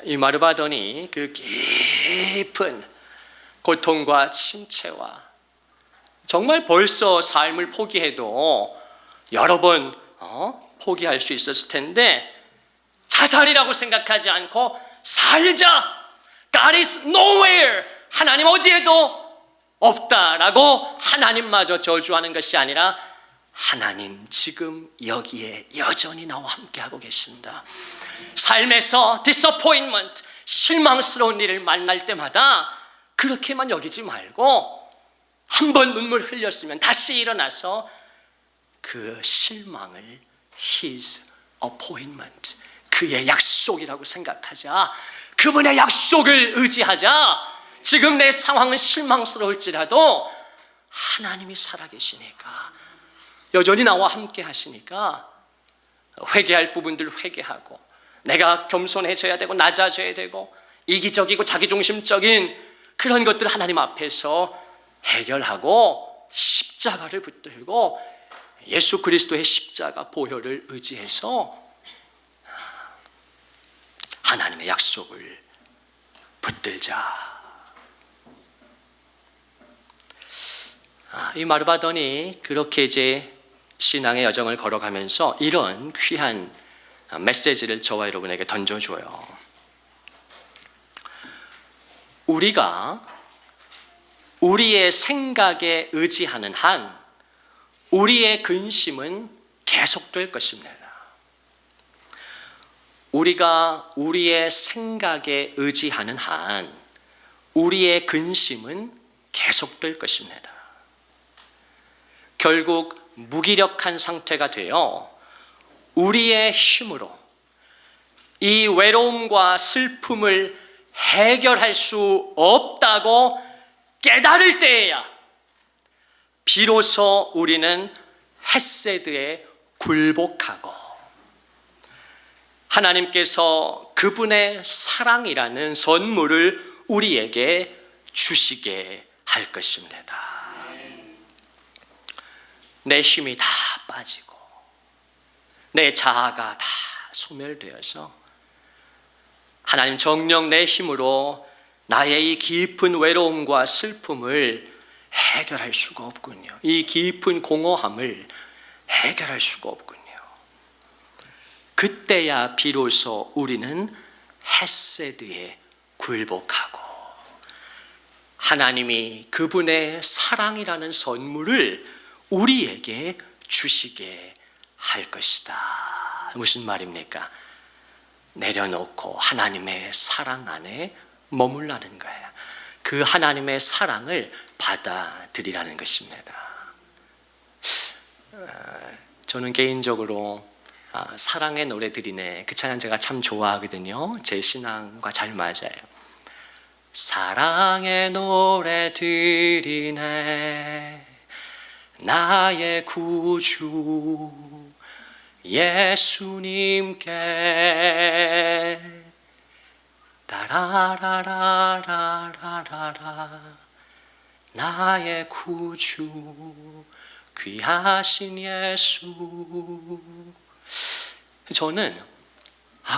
이 마르바돈이 그 깊은 고통과 침체와 정말 벌써 삶을 포기해도 여러 번 포기할 수 있었을 텐데 자살이라고 생각하지 않고 살자, God is nowhere, 하나님 어디에도 없다라고 하나님마저 저주하는 것이 아니라 하나님 지금 여기에 여전히 나와 함께하고 계신다. 삶에서 디서포인먼트, 실망스러운 일을 만날 때마다 그렇게만 여기지 말고 한 번 눈물 흘렸으면 다시 일어나서 그 실망을 His appointment, 그의 약속이라고 생각하자. 그분의 약속을 의지하자. 지금 내 상황은 실망스러울지라도 하나님이 살아계시니까, 여전히 나와 함께 하시니까 회개할 부분들 회개하고, 내가 겸손해져야 되고 낮아져야 되고 이기적이고 자기중심적인 그런 것들 하나님 앞에서 해결하고 십자가를 붙들고 예수 그리스도의 십자가 보혈을 의지해서 하나님의 약속을 붙들자. 이 마르바돈이 그렇게 이제 신앙의 여정을 걸어가면서 이런 귀한 메시지를 저와 여러분에게 던져줘요. 우리가 우리의 생각에 의지하는 한 우리의 근심은 계속될 것입니다. 우리가 우리의 생각에 의지하는 한 우리의 근심은 계속될 것입니다. 결국 무기력한 상태가 되어 우리의 힘으로 이 외로움과 슬픔을 해결할 수 없다고 깨달을 때에야 비로소 우리는 헤세드에 굴복하고 하나님께서 그분의 사랑이라는 선물을 우리에게 주시게 할 것입니다. 내 힘이 다 빠지고 내 자아가 다 소멸되어서 하나님 정녕 내 힘으로 나의 이 깊은 외로움과 슬픔을 해결할 수가 없군요. 이 깊은 공허함을 해결할 수가 없군요. 그때야 비로소 우리는 헤세드에 굴복하고 하나님이 그분의 사랑이라는 선물을 우리에게 주시게 할 것이다. 무슨 말입니까? 내려놓고 하나님의 사랑 안에 머물라는 거예요. 그 하나님의 사랑을 받아들이라는 것입니다. 저는 개인적으로 사랑의 노래들이네, 그 찬양 제가 참 좋아하거든요. 제 신앙과 잘 맞아요. 사랑의 노래들이네 나의 구주 예수님께 따라라라라라라 나의 구주 귀하신 예수. 저는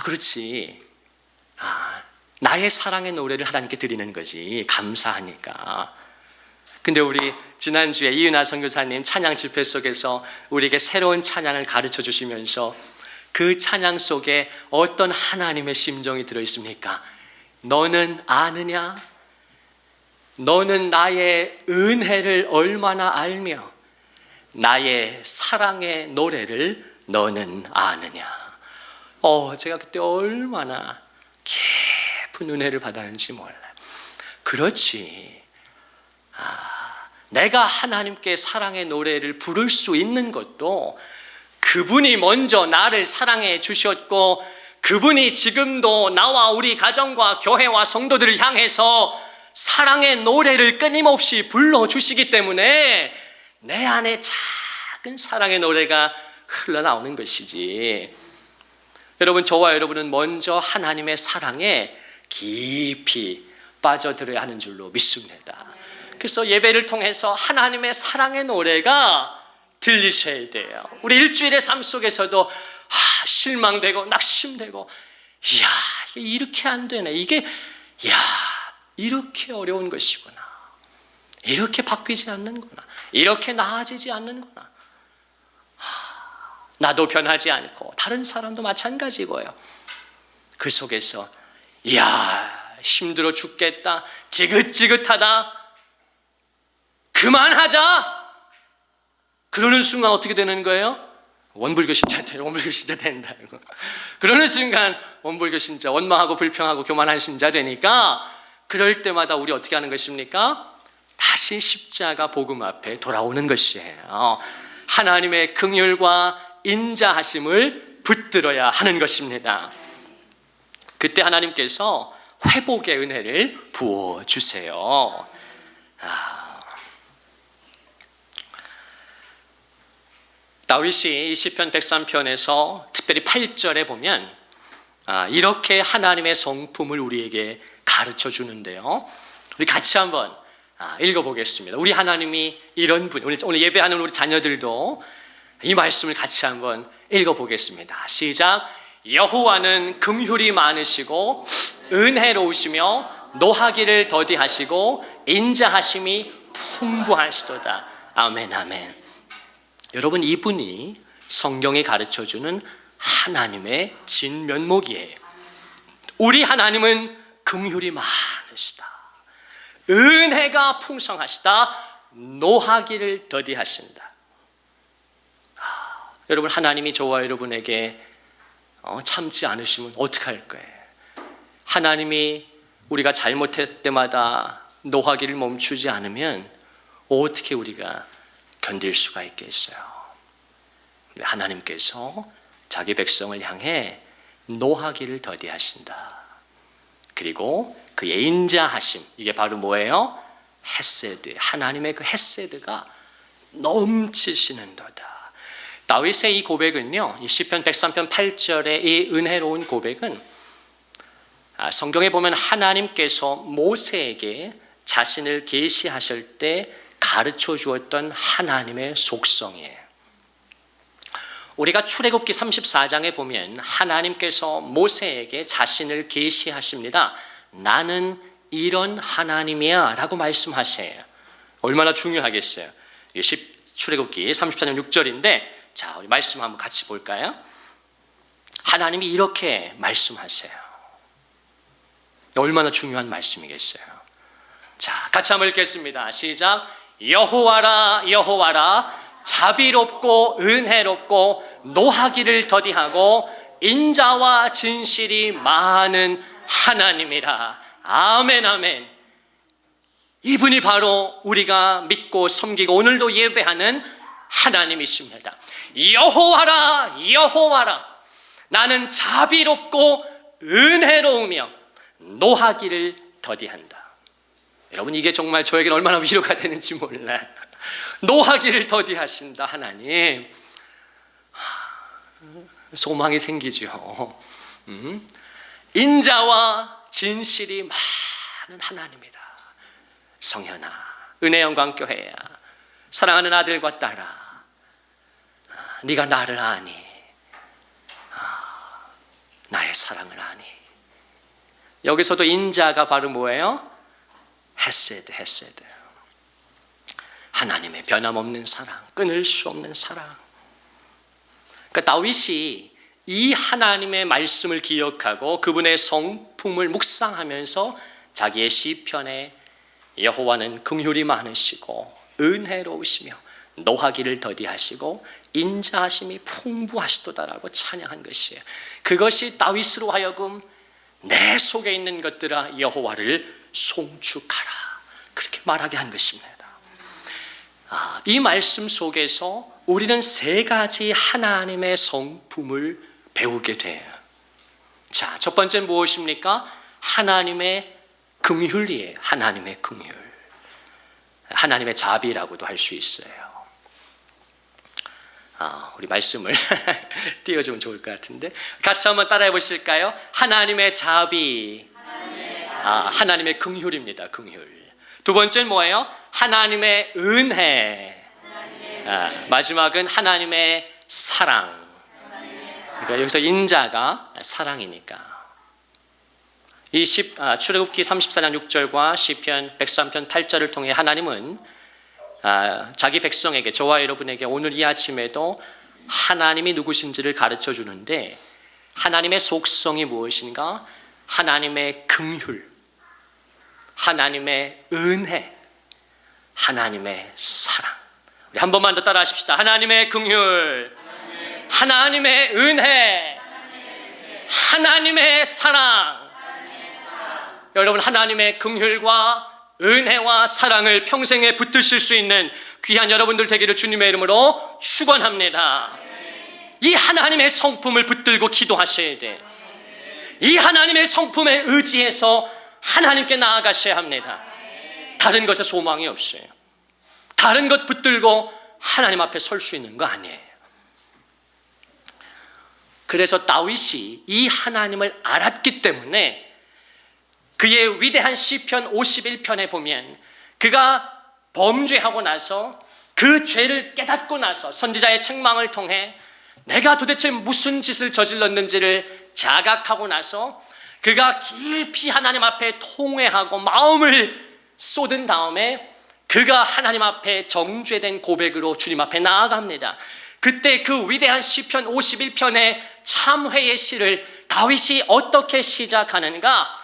그렇지, 나의 사랑의 노래를 하나님께 드리는 거지, 감사하니까. 근데 우리 지난주에 이은하 선교사님 찬양 집회 속에서 우리에게 새로운 찬양을 가르쳐 주시면서 그 찬양 속에 어떤 하나님의 심정이 들어있습니까? 너는 아느냐? 너는 나의 은혜를 얼마나 알며 나의 사랑의 노래를 너는 아느냐? 제가 그때 얼마나 깊은 은혜를 받았는지 몰라요. 그렇지, 내가 하나님께 사랑의 노래를 부를 수 있는 것도 그분이 먼저 나를 사랑해 주셨고 그분이 지금도 나와 우리 가정과 교회와 성도들을 향해서 사랑의 노래를 끊임없이 불러주시기 때문에 내 안에 작은 사랑의 노래가 흘러나오는 것이지. 여러분, 저와 여러분은 먼저 하나님의 사랑에 깊이 빠져들어야 하는 줄로 믿습니다. 그래서 예배를 통해서 하나님의 사랑의 노래가 들리셔야 돼요. 우리 일주일의 삶 속에서도 실망되고 낙심되고, 이야, 이게 이렇게 안 되네, 이게 이렇게 어려운 것이구나, 이렇게 바뀌지 않는구나, 이렇게 나아지지 않는구나, 나도 변하지 않고 다른 사람도 마찬가지고요. 그 속에서 이야, 힘들어 죽겠다, 지긋지긋하다, 그만하자, 그러는 순간 어떻게 되는 거예요? 원불교 신자 된다고. 그러는 순간 원불교 신자, 원망하고 불평하고 교만한 신자 되니까 그럴 때마다 우리 어떻게 하는 것입니까? 다시 십자가 복음 앞에 돌아오는 것이에요. 하나님의 긍휼과 인자하심을 붙들어야 하는 것입니다. 그때 하나님께서 회복의 은혜를 부어주세요. 다윗이 시편 103편에서 특별히 8절에 보면 이렇게 하나님의 성품을 우리에게 가르쳐 주는데요. 우리 같이 한번 읽어보겠습니다. 우리 하나님이 이런 분, 오늘 예배하는 우리 자녀들도 이 말씀을 같이 한번 읽어보겠습니다. 시작. 여호와는 긍휼이 많으시고 은혜로우시며 노하기를 더디하시고 인자하심이 풍부하시도다. 아멘, 아멘. 여러분, 이분이 성경이 가르쳐주는 하나님의 진면목이에요. 우리 하나님은 긍휼이 많으시다, 은혜가 풍성하시다, 노하기를 더디하신다. 여러분, 하나님이 저와 여러분에게 참지 않으시면 어떡할 거예요? 하나님이 우리가 잘못할 때마다 노하기를 멈추지 않으면 어떻게 우리가 견딜 수가 있겠어요? 하나님께서 자기 백성을 향해 노하기를 더디하신다. 그리고 그의 인자하심, 이게 바로 뭐예요? 헤세드, 하나님의 그 헤세드가 넘치시는도다. 다윗의 이 고백은요, 이 시편 103편 8절의 이 은혜로운 고백은 성경에 보면 하나님께서 모세에게 자신을 계시하실 때 가르쳐 주었던 하나님의 속성이에요. 우리가 출애굽기 34장에 보면 하나님께서 모세에게 자신을 계시하십니다. 나는 이런 하나님이야 라고 말씀하세요. 얼마나 중요하겠어요. 출애굽기 34장 6절인데, 자, 우리 말씀 한번 같이 볼까요? 하나님이 이렇게 말씀하세요. 얼마나 중요한 말씀이겠어요. 자, 같이 한번 읽겠습니다. 시작. 여호와라, 여호와라, 자비롭고 은혜롭고 노하기를 더디하고 인자와 진실이 많은 하나님이라. 아멘, 아멘. 이분이 바로 우리가 믿고 섬기고 오늘도 예배하는 하나님이십니다. 여호와라, 여호와라, 나는 자비롭고 은혜로우며 노하기를 더디한다. 여러분, 이게 정말 저에게는 얼마나 위로가 되는지 몰라요. 노하기를 더디하신다, 하나님. 소망이 생기죠. 인자와 진실이 많은 하나님이다. 성현아, 은혜영광교회야, 사랑하는 아들과 딸아, 네가 나를 아니, 나의 사랑을 아니. 여기서도 인자가 바로 뭐예요? 헤세드, 헤세드. 하나님의 변함없는 사랑, 끊을 수 없는 사랑. 그러니까 다윗이 이 하나님의 말씀을 기억하고 그분의 성품을 묵상하면서 자기의 시편에 여호와는 긍휼이 많으시고 은혜로우시며 노하기를 더디하시고 인자하심이 풍부하시도다라고 찬양한 것이에요. 그것이 다윗으로 하여금 내 속에 있는 것들아 여호와를 송축하라, 그렇게 말하게 한 것입니다. 이 말씀 속에서 우리는 세 가지 하나님의 성품을 배우게 돼요. 자, 첫 번째는 무엇입니까? 하나님의 긍휼이에요. 하나님의 긍휼, 하나님의 자비라고도 할 수 있어요. 우리 말씀을 띄워주면 좋을 것 같은데 같이 한번 따라해 보실까요? 하나님의 자비, 하나님의 긍휼입니다. 긍휼. 두 번째는 뭐예요? 하나님의 은혜, 마지막은 하나님의 사랑. 그러니까 여기서 인자가 사랑이니까. 이 출애굽기 34장 6절과 시편 103편 8절을 통해 하나님은 자기 백성에게, 저와 여러분에게 오늘 이 아침에도 하나님이 누구신지를 가르쳐 주는데, 하나님의 속성이 무엇인가? 하나님의 긍휼, 하나님의 은혜, 하나님의 사랑. 우리 한 번만 더 따라 하십시다. 하나님의 긍휼, 하나님의 은혜, 하나님의 사랑. 여러분, 하나님의 긍휼과 은혜와 사랑을 평생에 붙드실 수 있는 귀한 여러분들 되기를 주님의 이름으로 축원합니다. 이 하나님의 성품을 붙들고 기도하셔야 돼. 이 하나님의 성품에 의지해서 하나님께 나아가셔야 합니다. 다른 것에 소망이 없어요. 다른 것 붙들고 하나님 앞에 설 수 있는 거 아니에요. 그래서 다윗이 이 하나님을 알았기 때문에 그의 위대한 시편 51편에 보면 그가 범죄하고 나서 그 죄를 깨닫고 나서 선지자의 책망을 통해 내가 도대체 무슨 짓을 저질렀는지를 자각하고 나서 그가 깊이 하나님 앞에 통회하고 마음을 쏟은 다음에 그가 하나님 앞에 정죄된 고백으로 주님 앞에 나아갑니다. 그때 그 위대한 시편 51편의 참회의 시를 다윗이 어떻게 시작하는가?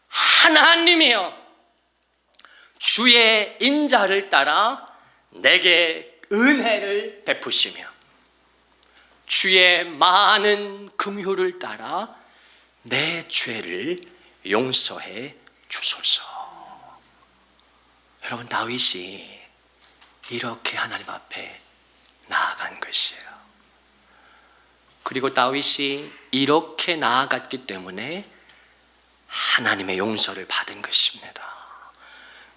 하나님이여, 주의 인자를 따라 내게 은혜를 베푸시며 주의 많은 긍휼을 따라 내 죄를 용서해 주소서. 여러분, 다윗이 이렇게 하나님 앞에 나아간 것이에요. 그리고 다윗이 이렇게 나아갔기 때문에 하나님의 용서를 받은 것입니다.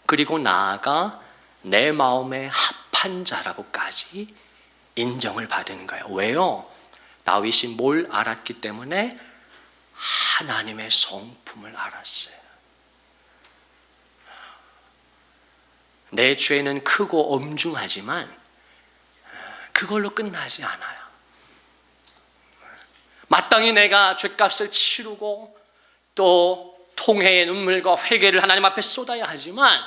그리고 나아가 내 마음에 합한 자라고까지 인정을 받은 거예요. 왜요? 다윗이 뭘 알았기 때문에? 하나님의 성품을 알았어요. 내 죄는 크고 엄중하지만 그걸로 끝나지 않아요. 마땅히 내가 죄값을 치르고 또 통회의 눈물과 회개를 하나님 앞에 쏟아야 하지만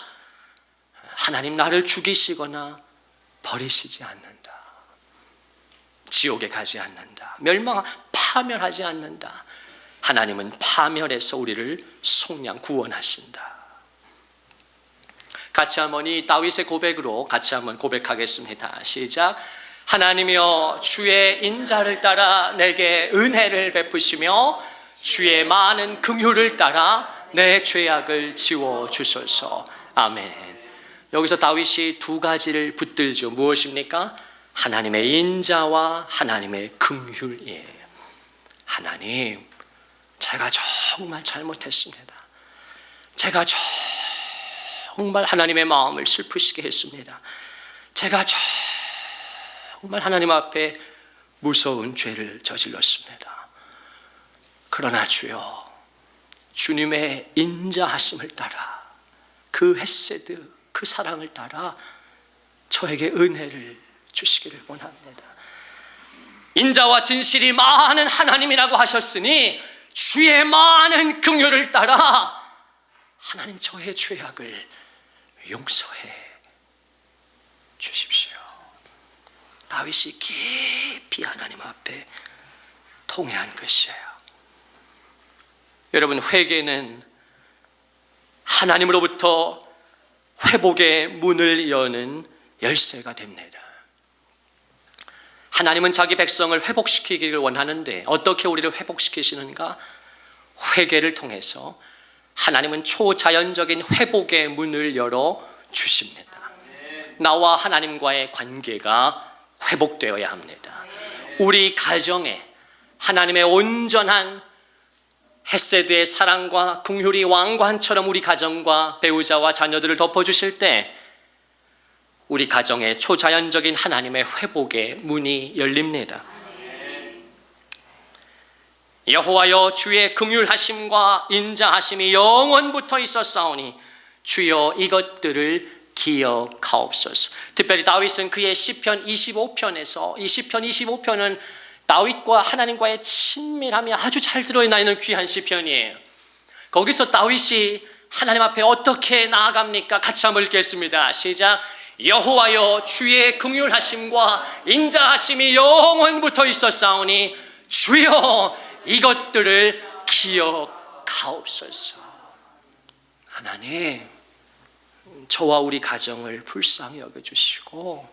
하나님 나를 죽이시거나 버리시지 않는다. 지옥에 가지 않는다. 파멸하지 않는다. 하나님은 파멸해서 우리를 속량 구원하신다. 같이 한번 이 다윗의 고백으로 같이 한번 고백하겠습니다. 시작. 하나님이여, 주의 인자를 따라 내게 은혜를 베푸시며 주의 많은 긍휼을 따라 내 죄악을 지워 주소서. 아멘. 여기서 다윗이 두 가지를 붙들죠. 무엇입니까? 하나님의 인자와 하나님의 긍휼이에요. 하나님, 제가 정말 잘못했습니다. 제가 정말 하나님의 마음을 슬프시게 했습니다. 제가 정말 하나님 앞에 무서운 죄를 저질렀습니다. 그러나 주여, 주님의 인자하심을 따라 그 헤세드, 그 사랑을 따라 저에게 은혜를 주시기를 원합니다. 인자와 진실이 많은 하나님이라고 하셨으니 주의 많은 긍휼을 따라 하나님 저의 죄악을 용서해 주십시오. 다윗이 깊이 하나님 앞에 통회한 것이에요. 여러분, 회개는 하나님으로부터 회복의 문을 여는 열쇠가 됩니다. 하나님은 자기 백성을 회복시키기를 원하는데 어떻게 우리를 회복시키시는가? 회개를 통해서 하나님은 초자연적인 회복의 문을 열어 주십니다. 나와 하나님과의 관계가 회복되어야 합니다. 우리 가정에 하나님의 온전한 헤세드의 사랑과 긍휼이 왕관처럼 우리 가정과 배우자와 자녀들을 덮어주실 때 우리 가정에 초자연적인 하나님의 회복의 문이 열립니다. 여호와여, 주의 긍휼하심과 인자하심이 영원부터 있었사오니 주여 이것들을 기억하옵소서. 특별히 다윗은 그의 시편 25편에서 이 시편 25편은 다윗과 하나님과의 친밀함이 아주 잘 들어있나 있는 귀한 시편이에요. 거기서 다윗이 하나님 앞에 어떻게 나아갑니까? 같이 한번 읽겠습니다. 시작. 여호와여, 주의 긍휼하심과 인자하심이 영원부터 있었사오니 주여 이것들을 기억하옵소서. 하나님, 저와 우리 가정을 불쌍히 여겨주시고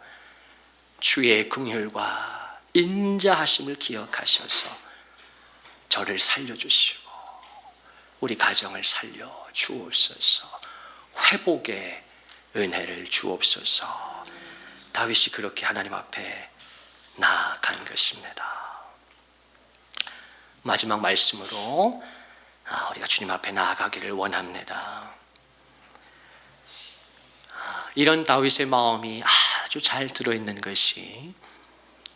주의 긍휼과 인자하심을 기억하셔서 저를 살려주시고 우리 가정을 살려 주옵소서. 회복의 은혜를 주옵소서. 다윗이 그렇게 하나님 앞에 나아간 것입니다. 마지막 말씀으로 우리가 주님 앞에 나아가기를 원합니다. 이런 다윗의 마음이 아주 잘 들어있는 것이,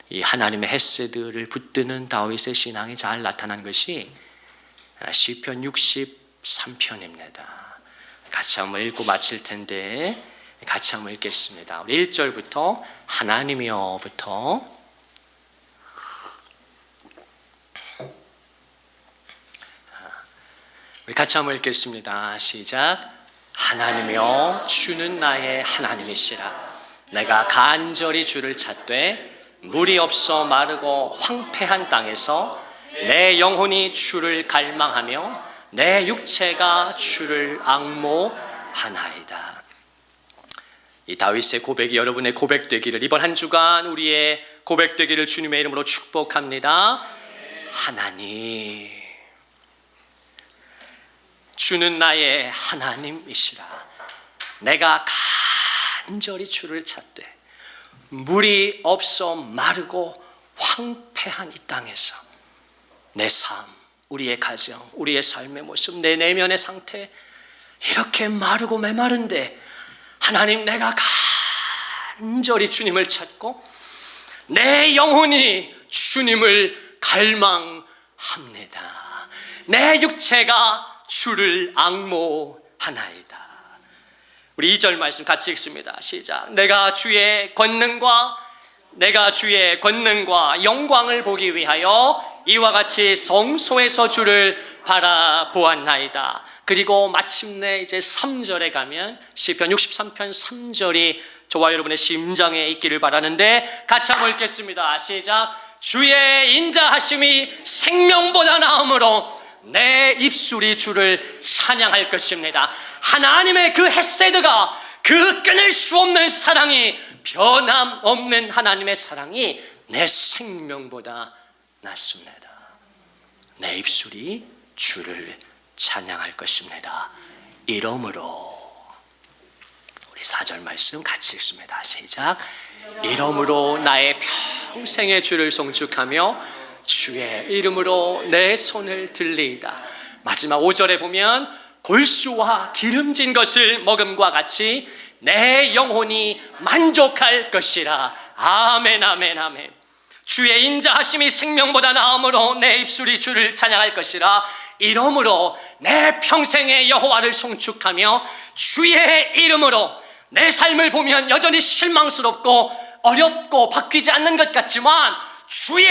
이 하나님의 헤세드를 붙드는 다윗의 신앙이 잘 나타난 것이 시편 63편입니다. 같이 한번 읽고 마칠 텐데 같이 한번 읽겠습니다. 우리 1절부터 하나님이여부터 우리 같이 한번 읽겠습니다. 시작. 하나님이여, 주는 나의 하나님이시라. 내가 간절히 주를 찾되 물이 없어 마르고 황폐한 땅에서 내 영혼이 주를 갈망하며 내 육체가 주를 앙모하나이다. 이 다윗의 고백이 여러분의 고백되기를, 이번 한 주간 우리의 고백되기를 주님의 이름으로 축복합니다. 하나님, 주는 나의 하나님이시라. 내가 간절히 주를 찾되 물이 없어 마르고 황폐한 이 땅에서 내 삶, 우리의 가정, 우리의 삶의 모습, 내 내면의 상태 이렇게 마르고 메마른데 하나님, 내가 간절히 주님을 찾고 내 영혼이 주님을 갈망합니다. 내 육체가 주를 앙모하나이다. 우리 2절 말씀 같이 읽습니다. 시작. 내가 주의 권능과 영광을 보기 위하여 이와 같이 성소에서 주를 바라보았나이다. 그리고 마침내 이제 3절에 가면 시편 63편 3절이 저와 여러분의 심장에 있기를 바라는데 같이 한번 읽겠습니다. 시작. 주의 인자하심이 생명보다 나음으로 내 입술이 주를 찬양할 것입니다. 하나님의 그 헤세드가, 그 끊을 수 없는 사랑이, 변함없는 하나님의 사랑이 내 생명보다 낫습니다. 내 입술이 주를 찬양할 것입니다. 이러므로, 우리 4절 말씀 같이 읽습니다. 시작. 이러므로 나의 평생의 주를 송축하며 주의 이름으로 내 손을 들리이다. 마지막 5절에 보면 골수와 기름진 것을 먹음과 같이 내 영혼이 만족할 것이라. 아멘, 아멘, 아멘. 주의 인자하심이 생명보다 나음으로 내 입술이 주를 찬양할 것이라. 이러므로 내 평생의 여호와를 송축하며 주의 이름으로, 내 삶을 보면 여전히 실망스럽고 어렵고 바뀌지 않는 것 같지만 주의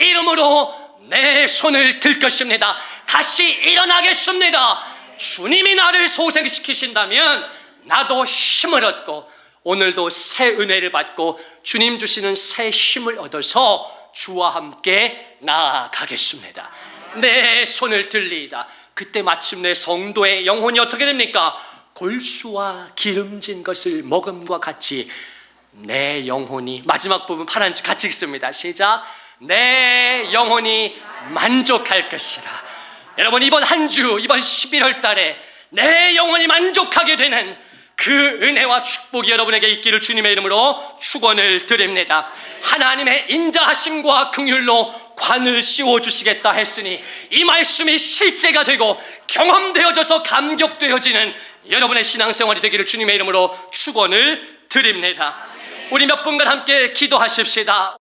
이름으로 내 손을 들 것입니다. 다시 일어나겠습니다. 주님이 나를 소생시키신다면 나도 힘을 얻고 오늘도 새 은혜를 받고 주님 주시는 새 힘을 얻어서 주와 함께 나아가겠습니다. 내 손을 들리이다. 그때 마침내 성도의 영혼이 어떻게 됩니까? 골수와 기름진 것을 먹음과 같이 내 영혼이, 마지막 부분 파란 줄 같이 읽습니다. 시작. 내 영혼이 만족할 것이라. 여러분, 이번 한 주, 이번 11월 달에 내 영혼이 만족하게 되는 그 은혜와 축복이 여러분에게 있기를 주님의 이름으로 축원을 드립니다. 하나님의 인자하심과 긍휼로 관을 씌워주시겠다 했으니 이 말씀이 실제가 되고 경험되어져서 감격되어지는 여러분의 신앙생활이 되기를 주님의 이름으로 축원을 드립니다. 우리 몇 분간 함께 기도하십시다.